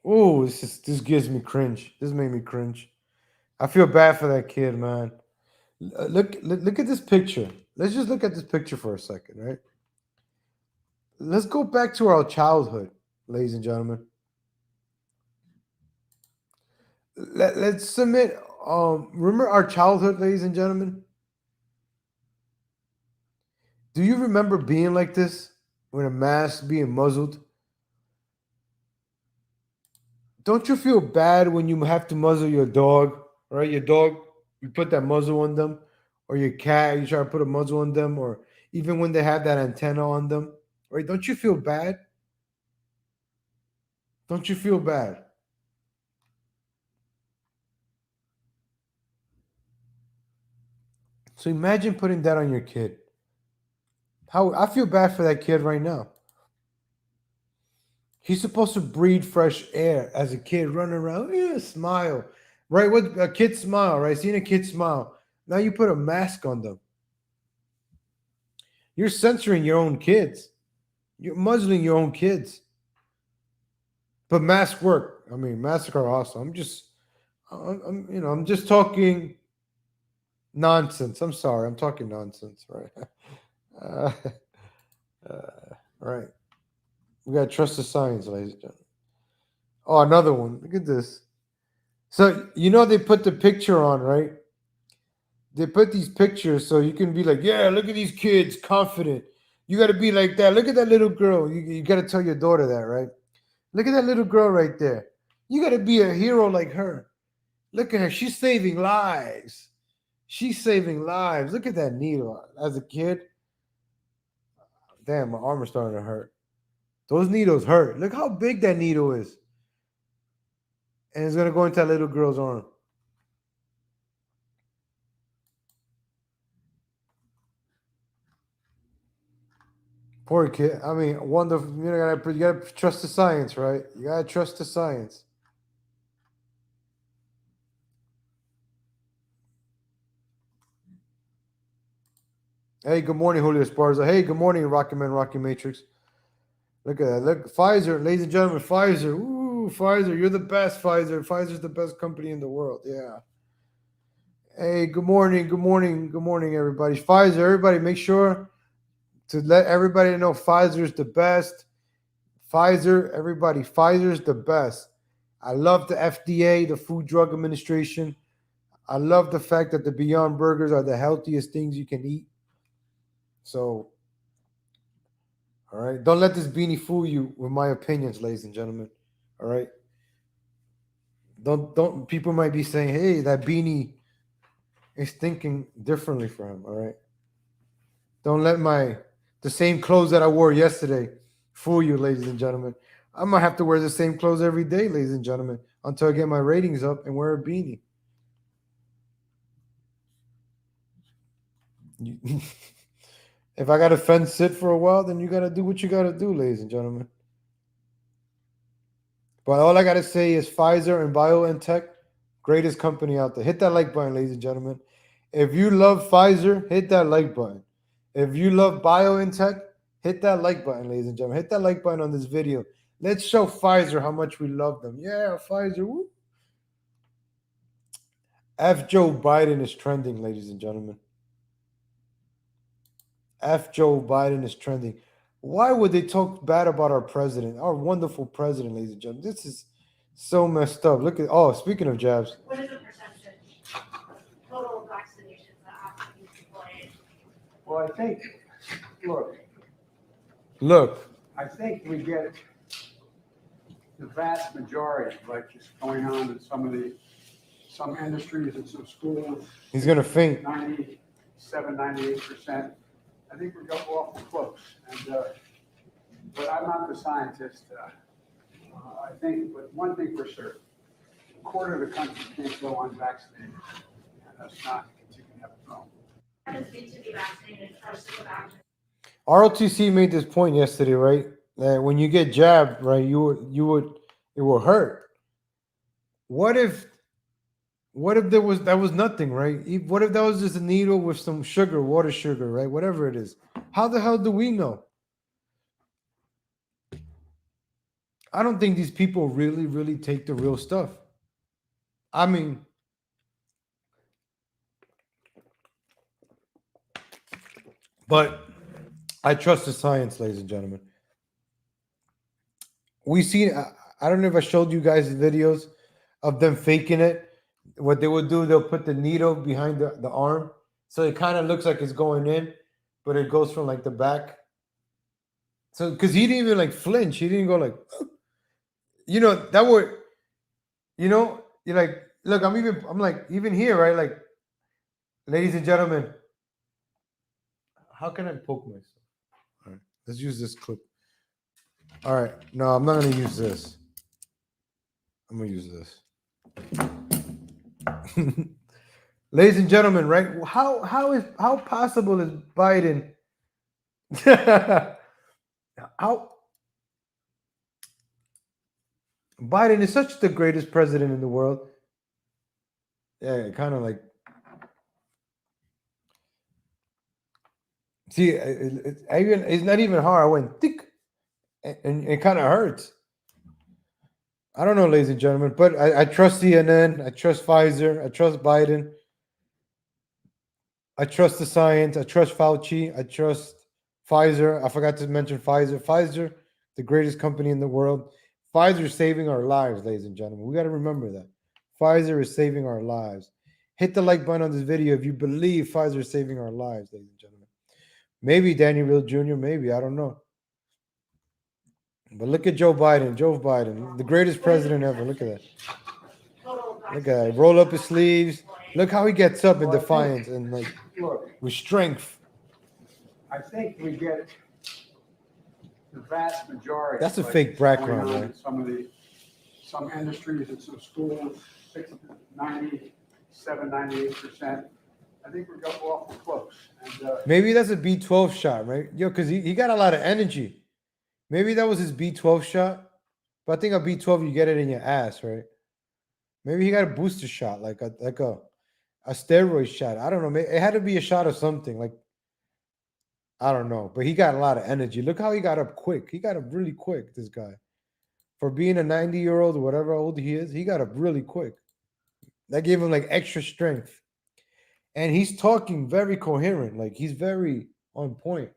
Oh, this gives me cringe. This made me cringe. I feel bad for that kid, man. Look at this picture. Let's just look at this picture for a second, right? Let's go back to our childhood, ladies and gentlemen. Let's submit. Remember our childhood, ladies and gentlemen? Do you remember being like this? With a mask, being muzzled? Don't you feel bad when you have to muzzle your dog, right? Your dog, you put that muzzle on them, or your cat, you try to put a muzzle on them, or even when they have that antenna on them, right? Don't you feel bad? Don't you feel bad? So imagine putting that on your kid. How I feel bad for that kid right now. He's supposed to breathe fresh air as a kid, running around, smile, right? What a kid smile, right? Seeing a kid smile. Now you put a mask on them. You're censoring your own kids. You're muzzling your own kids. But masks work. I mean, masks are awesome. I'm just talking nonsense. I'm sorry. I'm talking nonsense, right? Right. We got to trust the science, ladies and gentlemen. Oh, another one. Look at this. So, they put the picture on, right? They put these pictures so you can be like, yeah, look at these kids, confident. You got to be like that. Look at that little girl. You got to tell your daughter that, right? Look at that little girl right there. You got to be a hero like her. Look at her. She's saving lives. She's saving lives. Look at that needle. As a kid, damn, my arm is starting to hurt. Those needles hurt. Look how big that needle is. And it's going to go into that little girl's arm. Poor kid. I mean, wonderful. You gotta trust the science, right? You gotta trust the science. Hey, good morning, Julio Esparza. Hey, good morning, Rocky Man, Rocky Matrix. Look at that. Look, Pfizer, ladies and gentlemen, Pfizer. Ooh, Pfizer, you're the best, Pfizer. Pfizer's the best company in the world. Yeah. Hey, good morning, good morning, good morning, everybody. Pfizer, everybody, make sure to let everybody know Pfizer's the best. Pfizer, everybody, Pfizer's the best. I love the FDA, the Food Drug Administration. I love the fact that the Beyond Burgers are the healthiest things you can eat. So, all right, don't let this beanie fool you with my opinions, ladies and gentlemen. All right, don't. People might be saying, "Hey, that beanie is thinking differently for him." All right, don't let the same clothes that I wore yesterday fool you, ladies and gentlemen. I'm gonna have to wear the same clothes every day, ladies and gentlemen, until I get my ratings up and wear a beanie. If I gotta fence sit for a while, then you gotta do what you gotta do, ladies and gentlemen. But all I gotta say is Pfizer and BioNTech, greatest company out there. Hit that like button, ladies and gentlemen. If you love Pfizer, hit that like button. If you love BioNTech, hit that like button, ladies and gentlemen. Hit that like button on this video. Let's show Pfizer how much we love them. Yeah, Pfizer. Woo. F. Joe Biden is trending, ladies and gentlemen. F. Joe Biden is trending. Why would they talk bad about our president, our wonderful president, ladies and gentlemen? This is so messed up. Look at, oh, speaking of jabs. What is the percentage total vaccinations that have to be deployed? Well, I think, Look. I think we get the vast majority, like is going on in some industries and some schools. He's going to faint. 97, 98%. I think we're going awful close. And, but I'm not the scientist. I think, but one thing for certain, a quarter of the country can't go unvaccinated. And that's not continue to have a problem. Does need to be vaccinated versus without? ROTC made this point yesterday, right? That when you get jabbed, right, it will hurt. What if that was nothing, right? What if that was just a needle with some sugar, water sugar, right? Whatever it is. How the hell do we know? I don't think these people really, really take the real stuff. I mean, but I trust the science, ladies and gentlemen. We see, I don't know if I showed you guys the videos of them faking it. What they would do, they'll put the needle behind the arm. So it kind of looks like it's going in, but it goes from like the back. So, because he didn't even like flinch. He didn't go like, you know, that would, you know, you're like, look, I'm like, even here, right? Like, ladies and gentlemen, how can I poke myself? All right, let's use this clip. All right, no, I'm not going to use this. I'm going to use this. Ladies and gentlemen, right? How possible is Biden? How Biden is such the greatest president in the world. Yeah, kind of like. See, it's not even hard. I went thick, and it kind of hurts. I don't know, ladies and gentlemen, but I trust CNN. I trust Pfizer. I trust Biden. I trust the science. I trust Fauci. I trust Pfizer. I forgot to mention Pfizer. Pfizer, the greatest company in the world. Pfizer is saving our lives, ladies and gentlemen. We got to remember that. Pfizer is saving our lives. Hit the like button on this video if you believe Pfizer is saving our lives, ladies and gentlemen. Maybe Danny Real Jr., maybe. I don't know. But look at Joe Biden. Joe Biden, the greatest president ever. Look at that. Look at that. Roll up his sleeves. Look how he gets up in defiance and like with strength. I think we get the vast majority. That's a fake background, right? Some industries and some schools, 97, 98%. I think we're going awful close. And, maybe that's a B12 shot, right? Yo, because he got a lot of energy. Maybe that was his B12 shot. But I think a B12, you get it in your ass, right? Maybe he got a booster shot, like a steroid shot. I don't know. It had to be a shot of something. Like, I don't know. But he got a lot of energy. Look how he got up quick. He got up really quick, this guy. For being a 90-year-old or whatever old he is, he got up really quick. That gave him like extra strength. And he's talking very coherent. Like, he's very on point.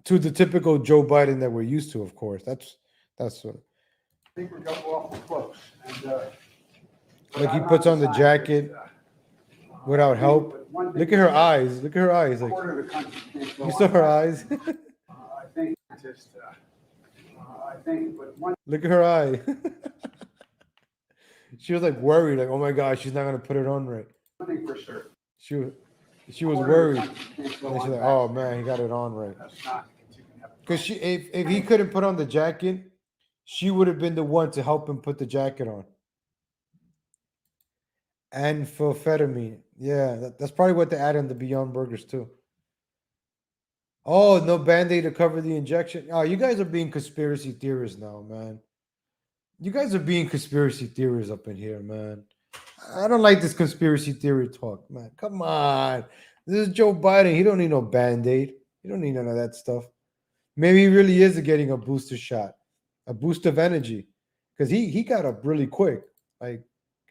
To the typical Joe Biden that we're used to, of course. That's what. I think we're going awful close. And, like he puts on the jacket without help. Look at her eyes. Look at her eyes. Like, you saw her eyes. I think just. I think, but one. Look at her eye. She was like worried, like, oh my gosh, she's not gonna put it on right. One thing for sure. She was worried. And she's like, oh man, he got it on right. That's not Because if he couldn't put on the jacket, she would have been the one to help him put the jacket on. And amphetamine. Yeah, that's probably what they add in the Beyond Burgers too. Oh, no Band-Aid to cover the injection. Oh, you guys are being conspiracy theorists now, man. You guys are being conspiracy theorists up in here, man. I don't like this conspiracy theory talk, man. Come on. This is Joe Biden. He don't need no Band-Aid. He don't need none of that stuff. Maybe he really is getting a booster shot, a boost of energy. Because he got up really quick, like,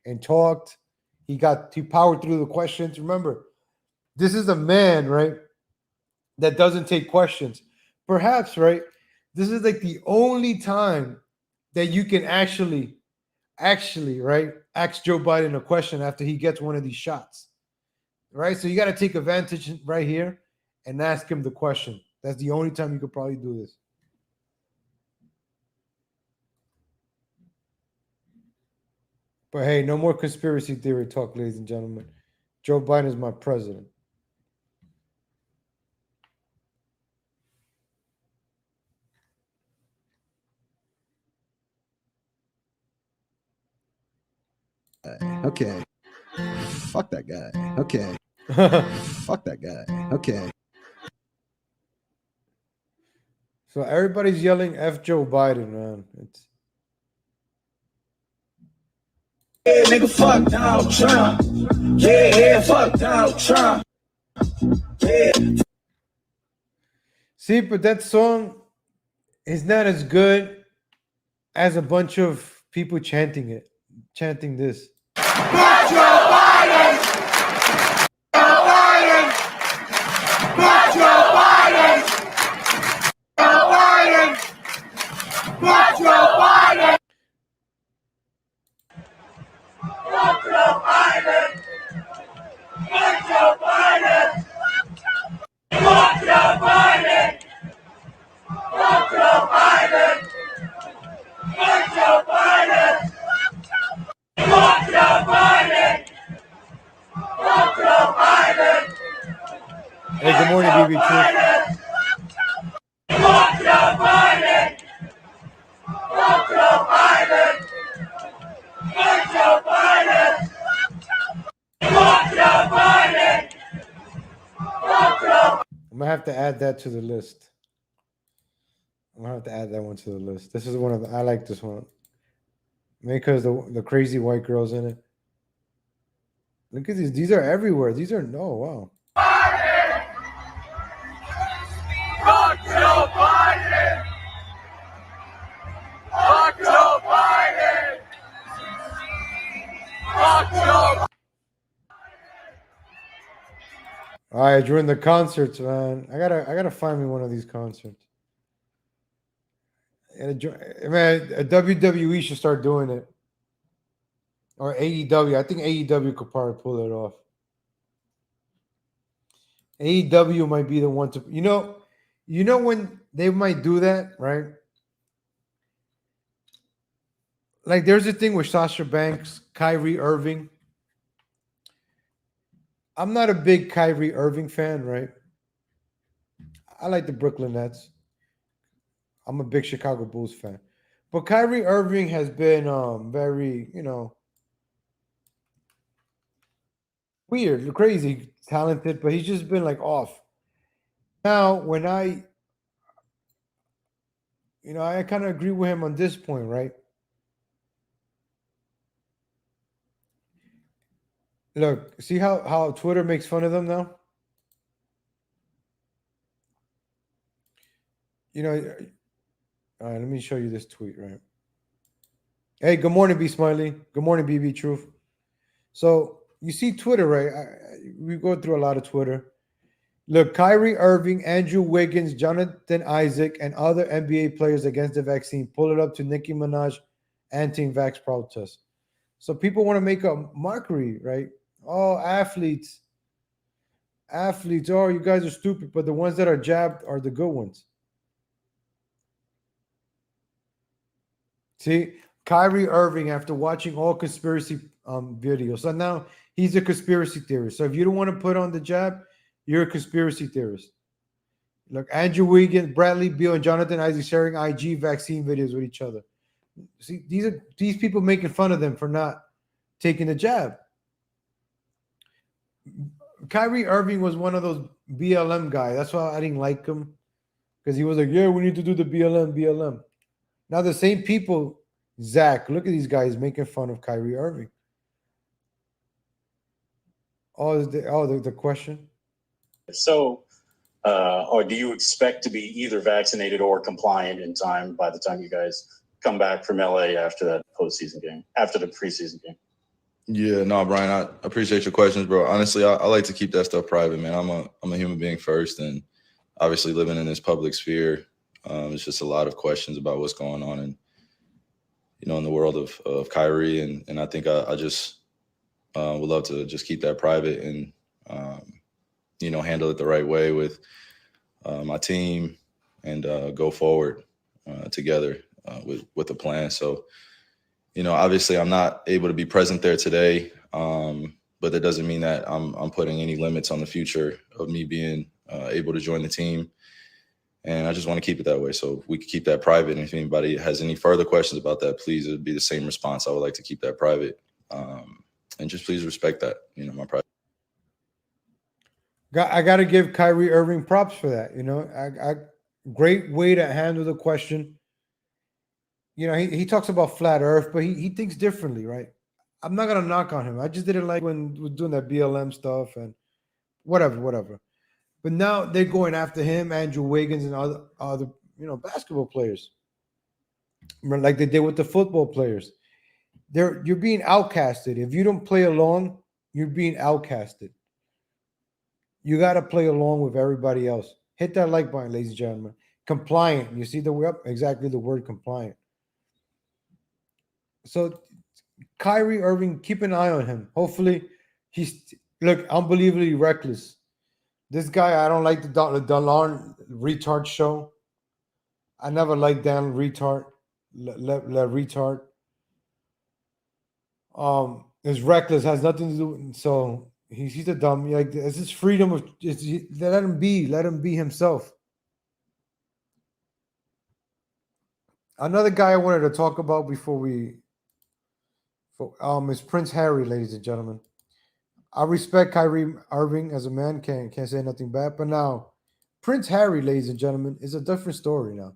and talked. He powered through the questions. Remember, this is a man, right, that doesn't take questions. Perhaps, right, this is like the only time that you can actually, right, ask Joe Biden a question after he gets one of these shots, right? So you got to take advantage right here and ask him the question. That's the only time you could probably do this. But hey, no more conspiracy theory talk, ladies and gentlemen. Joe Biden is my president. Okay. Fuck that guy. Okay. Fuck that guy. Okay. So everybody's yelling F Joe Biden, man. It's Yeah, nigga, fuck Donald Trump. Yeah, fuck Donald Trump. Yeah. See, but that song is not as good as a bunch of people chanting this. Fuck Joe Biden! Joe Biden! Fuck Joe Biden! Joe Biden! Fuck Joe Biden! Fuck Joe Biden! Fuck Joe Biden! Fuck Joe Biden! Fuck Joe Biden! Fuck Joe Biden! Fuck Joe Biden! Fuck Joe Biden! Hey, good morning, BB Truth. Fuck Joe Biden! Fuck Joe Biden! Fuck Joe Biden! Fuck Joe Biden! Fuck Joe. I'm gonna have to add that to the list. I'm gonna have to add that one to the list. This is one of the, I like this one. Maybe because the crazy white girls in it. Look at these. These are everywhere. These are wow. Fuck Joe Biden! Fuck Joe Biden! Fuck Joe. All right, during the concerts, man. I gotta find me one of these concerts. And man, a WWE should start doing it. Or AEW. I think AEW could probably pull it off. AEW might be the one to, you know when they might do that, right? Like there's a thing with Sasha Banks, Kyrie Irving. I'm not a big Kyrie Irving fan, right? I like the Brooklyn Nets. I'm a big Chicago Bulls fan. But Kyrie Irving has been very, weird, crazy, talented, but he's just been like off. Now, when I kind of agree with him on this point, right? Look, see how Twitter makes fun of them now? All right, let me show you this tweet, right? Hey, good morning, B Smiley. Good morning, BB Truth. So you see Twitter, right? We go through a lot of Twitter. Look, Kyrie Irving, Andrew Wiggins, Jonathan Isaac, and other NBA players against the vaccine. Pull it up to Nicki Minaj anti-vax protest. So people want to make a mockery, right? Oh, athletes. Oh, you guys are stupid, but the ones that are jabbed are the good ones. See, Kyrie Irving, after watching all conspiracy videos, so now he's a conspiracy theorist. So if you don't want to put on the jab, you're a conspiracy theorist. Look, Andrew Wiggins, Bradley Beal, and Jonathan Isaac sharing IG vaccine videos with each other. See, these people making fun of them for not taking the jab. Kyrie Irving was one of those BLM guys. That's why I didn't like him, because he was like, yeah, we need to do the BLM. Now the same people, Zach, look at these guys making fun of Kyrie Irving. The question. So, or do you expect to be either vaccinated or compliant in time by the time you guys come back from LA after that postseason game, after the preseason game? Yeah, no, Brian, I appreciate your questions, bro. Honestly, I like to keep that stuff private, man. I'm a human being first, and obviously living in this public sphere, it's just a lot of questions about what's going on and in the world of Kyrie, and I think I just would love to just keep that private and handle it the right way with my team and go forward together with a plan. So, obviously I'm not able to be present there today, but that doesn't mean that I'm putting any limits on the future of me being able to join the team. And I just want to keep it that way. So we can keep that private. And if anybody has any further questions about that, please, it would be the same response. I would like to keep that private. And just please respect that, my private. I got to give Kyrie Irving props for that. Great way to handle the question. He talks about flat earth, but he thinks differently, right? I'm not going to knock on him. I just didn't like when we were doing that BLM stuff and whatever. But now they're going after him, Andrew Wiggins, and other basketball players, like they did with the football players. You're being outcasted. If you don't play along, you're being outcasted. You got to play along with everybody else. Hit that like button, ladies and gentlemen. Compliant. You see the word compliant. So Kyrie Irving, keep an eye on him. Hopefully, he's unbelievably reckless. This guy, I don't like the Dalan retard show. I never liked Dan retard. Le retard. Is reckless, has nothing to do. So he's a dumb. Like, it's his freedom of. Let him be. Let him be himself. Another guy I wanted to talk about before is Prince Harry, ladies and gentlemen. I respect Kyrie Irving as a man, can't say nothing bad. But now, Prince Harry, ladies and gentlemen, is a different story now.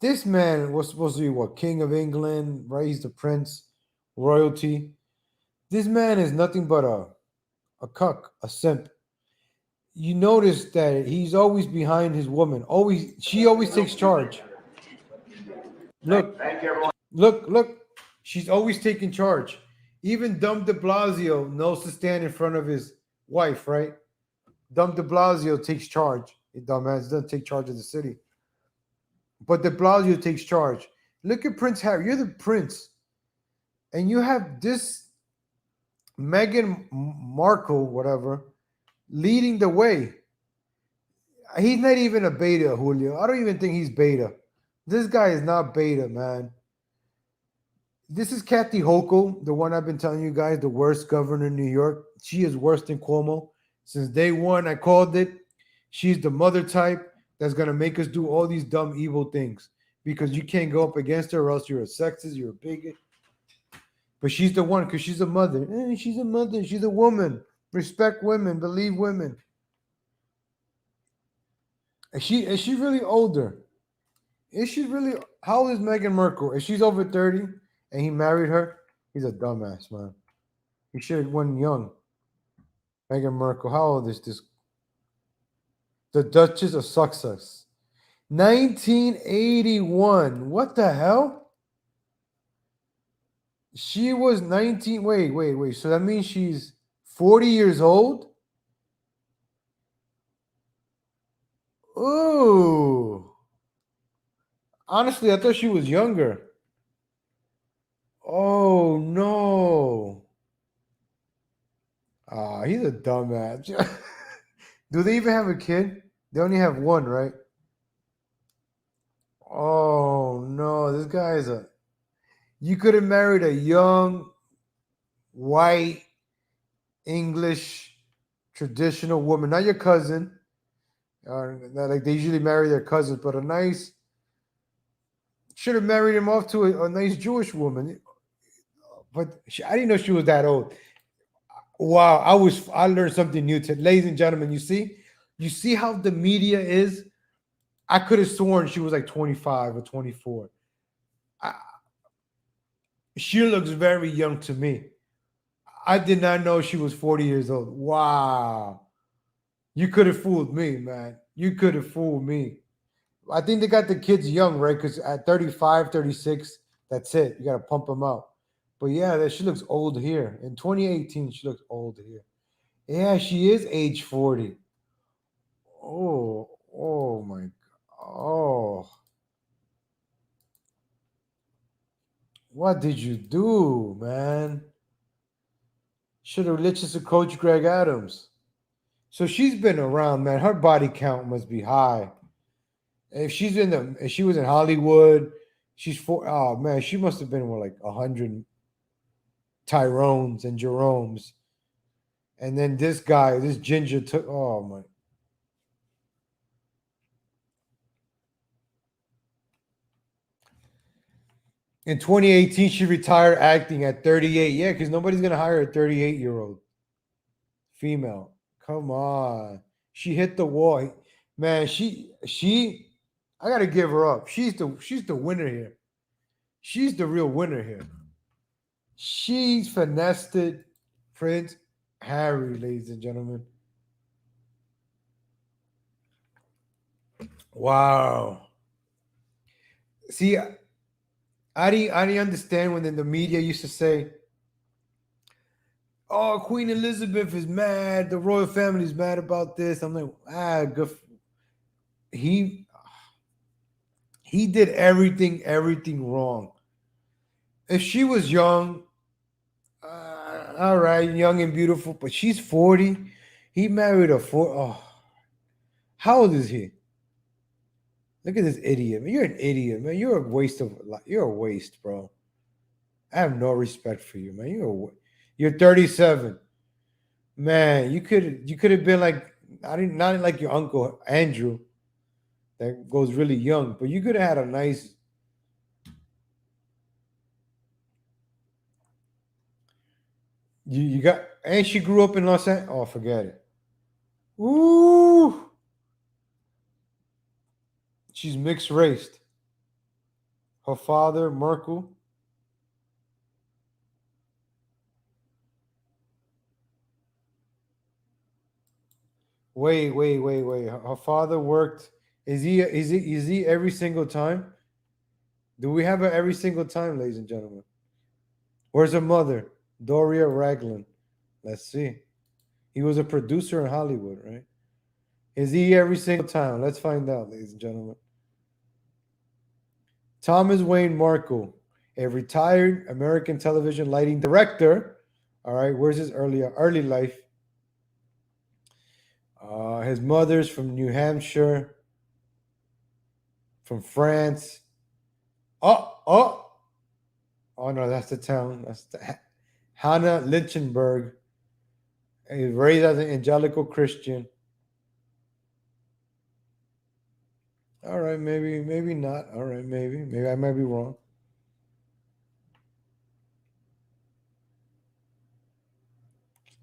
This man was supposed to be King of England, right? He's the prince, royalty. This man is nothing but a cuck, a simp. You notice that he's always behind his woman. She always takes charge. Look, look. She's always taking charge. Even Dumb de Blasio knows to stand in front of his wife, right? Dumb de Blasio takes charge. He dumbass doesn't take charge of the city. But de Blasio takes charge. Look at Prince Harry. You're the prince. And you have this Meghan Markle, whatever, leading the way. He's not even a beta, Julio. I don't even think he's beta. This guy is not beta, man. This is Kathy Hochul, the one I've been telling you guys, the worst governor in New York. She is worse than Cuomo. Since day one, I called it. She's the mother type that's going to make us do all these dumb, evil things because you can't go up against her or else you're a sexist, you're a bigot. But she's the one because she's a mother. She's a mother. She's a woman. Respect women. Believe women. Is she really older? Is she really? How old is Meghan Markle? If she's over 30 and he married her, he's a dumbass, man. He should have went young. Meghan Markle, how old is this? The Duchess of Sussex. 1981. What the hell? She was 19. Wait. So that means she's 40 years old? Ooh. Honestly, I thought she was younger. Oh, no. He's a dumbass. Do they even have a kid? They only have one, right? Oh, no. This guy is a... You could have married a young, white, English, traditional woman. Not your cousin. Like they usually marry their cousins, but should have married him off to a nice Jewish woman. But I didn't know she was that old. Wow, I learned something new today. Ladies and gentlemen, you see how the media is? I could have sworn she was like 25 or 24. She looks very young to me. I did not know she was 40 years old. Wow. You could have fooled me, man. You could have fooled me. I think they got the kids young, right? Because at 35, 36, that's it. You got to pump them out. But yeah, she looks old here. In 2018, she looks old here. Yeah, she is age 40. Oh my God. Oh. What did you do, man? Should have listened to Coach Greg Adams. So she's been around, man. Her body count must be high. If she was in Hollywood, oh man, she must have been with like 100 Tyrones and Jeromes. And then this ginger took, oh my. In 2018, she retired acting at 38. Yeah, because nobody's going to hire a 38-year-old female. Come on. She hit the wall. Man, I got to give her up. She's the winner here. She's the real winner here. She's finessed Prince Harry, ladies and gentlemen. Wow. See, I didn't understand when the media used to say, oh, Queen Elizabeth is mad. The royal family is mad about this. I'm like, good. He did everything wrong. If she was young, all right, young and beautiful, but she's 40. He married a 4. Oh, how old is he? Look at this idiot, man. You're an idiot, man. You're a waste, bro. I have no respect for you, man. You're 37. Man, you could have been like, not like your uncle Andrew that goes really young, but you could have had a nice. You got, and she grew up in Los Angeles. Oh, forget it. Ooh. She's mixed raced. Her father, Merkel. Wait. Her father worked. Is he every single time? Do we have her every single time, ladies and gentlemen? Where's her mother? Doria Raglan. Let's see. He was a producer in Hollywood, right? Is he every single time? Let's find out, ladies and gentlemen. Thomas Wayne Markle, a retired American television lighting director. All right, where's his early life? His mother's from New Hampshire, from France. Oh no, that's the town. That's Hannah Lichtenberg. He was raised as an evangelical Christian. All right, maybe not. All right, maybe I might be wrong.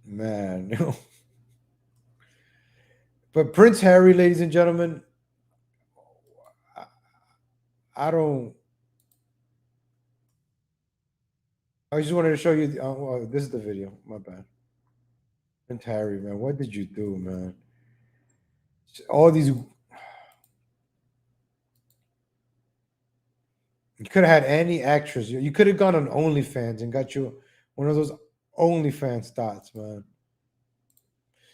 Man, no. But Prince Harry, ladies and gentlemen, I just wanted to show you. This is the video. My bad. Prince Harry, man, what did you do, man? All these. You could have had any actress. You could have gone on OnlyFans and got you one of those OnlyFans dots, man.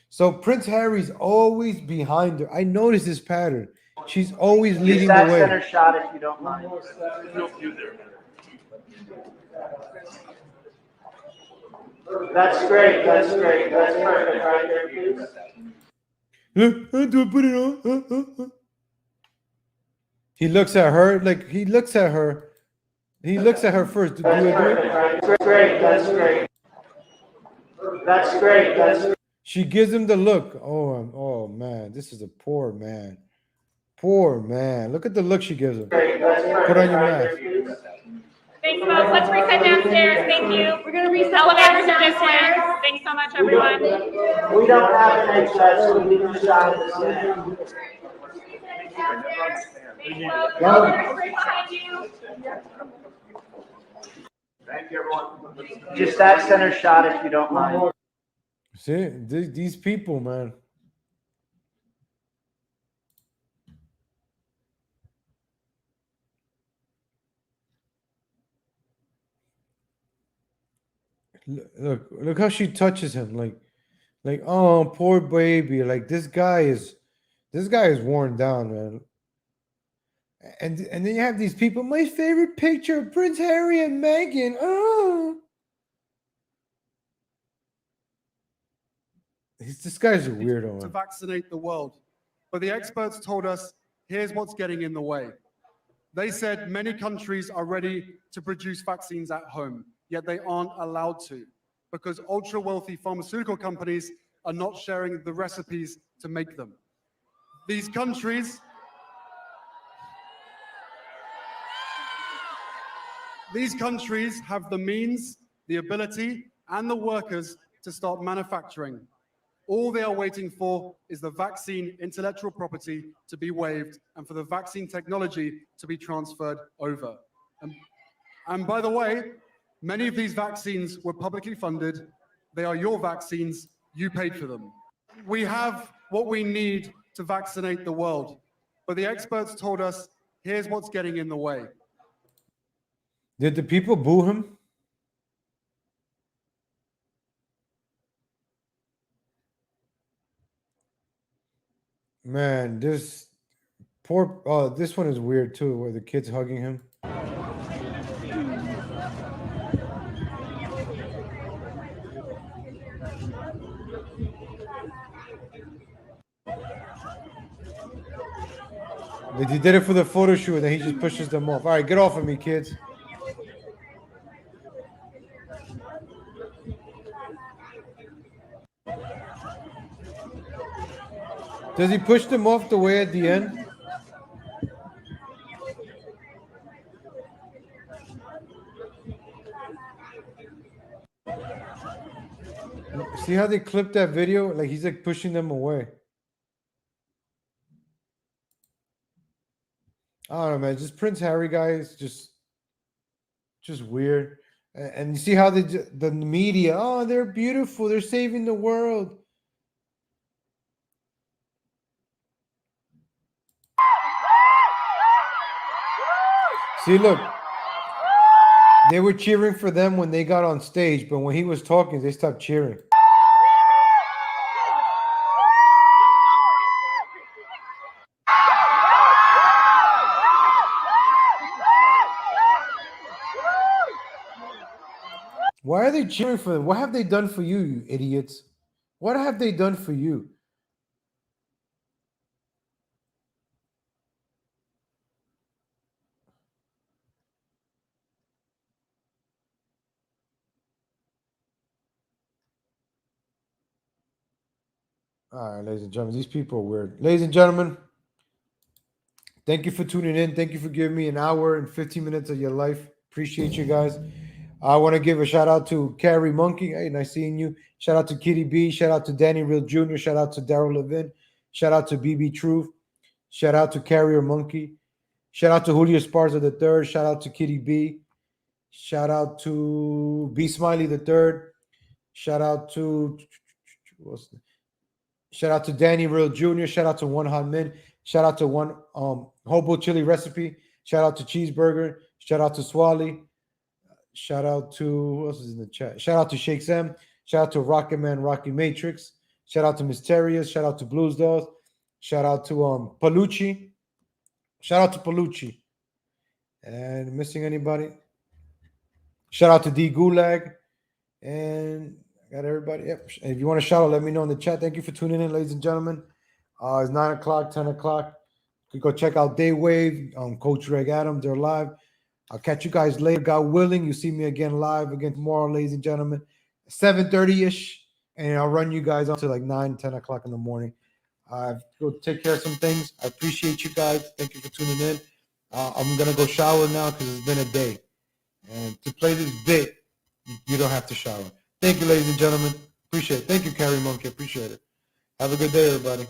So Prince Harry's always behind her. I noticed this pattern. She's always leading the way. Center shot, if you don't mind. That's great. That's perfect right there, please. Do I put it on? He looks at her like he looks at her. He looks at her first. That's great. That's great. She gives him the look. Oh man, this is a poor man. Poor man. Look at the look she gives him. Put on your mask. Thanks, folks. Let's reset downstairs. Thank you. We're going to reset. Elevators are this way. Thanks so much, everyone. We don't have an exit, so we can decide this. Elevators right behind you. Thank you, everyone. Just that center shot, if you don't mind. See, these people, man. Look how she touches him, like oh poor baby. Like this guy is worn down, man. And then you have these people. My favorite picture of Prince Harry and Meghan. Oh, this guy's a weirdo. To Man. vaccinate the world, but the experts told us here's what's getting in the way. They said many countries are ready to produce vaccines at home, yet they aren't allowed to because ultra-wealthy pharmaceutical companies are not sharing the recipes to make them. These countries have the means, the ability, and the workers to start manufacturing. All they are waiting for is the vaccine intellectual property to be waived and for the vaccine technology to be transferred over. And by the way, many of these vaccines were publicly funded. They are your vaccines. You paid for them. We have what we need to vaccinate the world, but the experts told us here's what's getting in the way. Did the people boo him? Man, this poor. Oh, this one is weird too, where the kid's hugging him. He did it for the photo shoot, and then he just pushes them off. All right, get off of me, kids. Does he push them off the way at the end? See how they clipped that video? Like he's like pushing them away. I don't know, man. Just Prince Harry guys, just weird. And you see how the media, oh, they're beautiful, they're saving the world. See, look, they were cheering for them when they got on stage, but when he was talking, they stopped cheering. Why are they cheering for them? What have they done for you, you idiots? What have they done for you? All right, ladies and gentlemen, these people are weird. Ladies and gentlemen, thank you for tuning in. Thank you for giving me an hour and 15 minutes of your life. Appreciate you guys. I want to give a shout out to Kyrie Monkey. Hey, nice seeing you. Shout out to Kitty B. Shout out to Danny Real Jr. Shout out to Daryl Levin. Shout out to BB Truth. Shout out to Carrier Monkey. Shout out to Julio Esparza III. Shout out to Kitty B. Shout out to B Smiley III. Shout out to Danny Real Jr. Shout out to One Hot Min. Shout out to One Hobo Chili Recipe. Shout out to Cheeseburger. Shout out to Swally. Shout out to who else is in the chat? Shout out to Shake Sam. Shout out to Rocket Man, Rocky Matrix. Shout out to Mysterious. Shout out to Blues Dolls. Shout out to Palucci. Shout out to Palucci. And missing anybody? Shout out to D Gulag. And I got everybody. Yep. And if you want to shout out, let me know in the chat. Thank you for tuning in, ladies and gentlemen. It's 9 o'clock, 10 o'clock. You can go check out Daywave, Coach Greg Adams. They're live. I'll catch you guys later. God willing, you see me again live again tomorrow, ladies and gentlemen. 7:30-ish. and I'll run you guys up to like 9, 10 o'clock in the morning. Go take care of some things. I appreciate you guys. Thank you for tuning in. I'm going to go shower now because it's been a day. And to play this bit, you don't have to shower. Thank you, ladies and gentlemen. Appreciate it. Thank you, Kyrie Monkey. Appreciate it. Have a good day, everybody.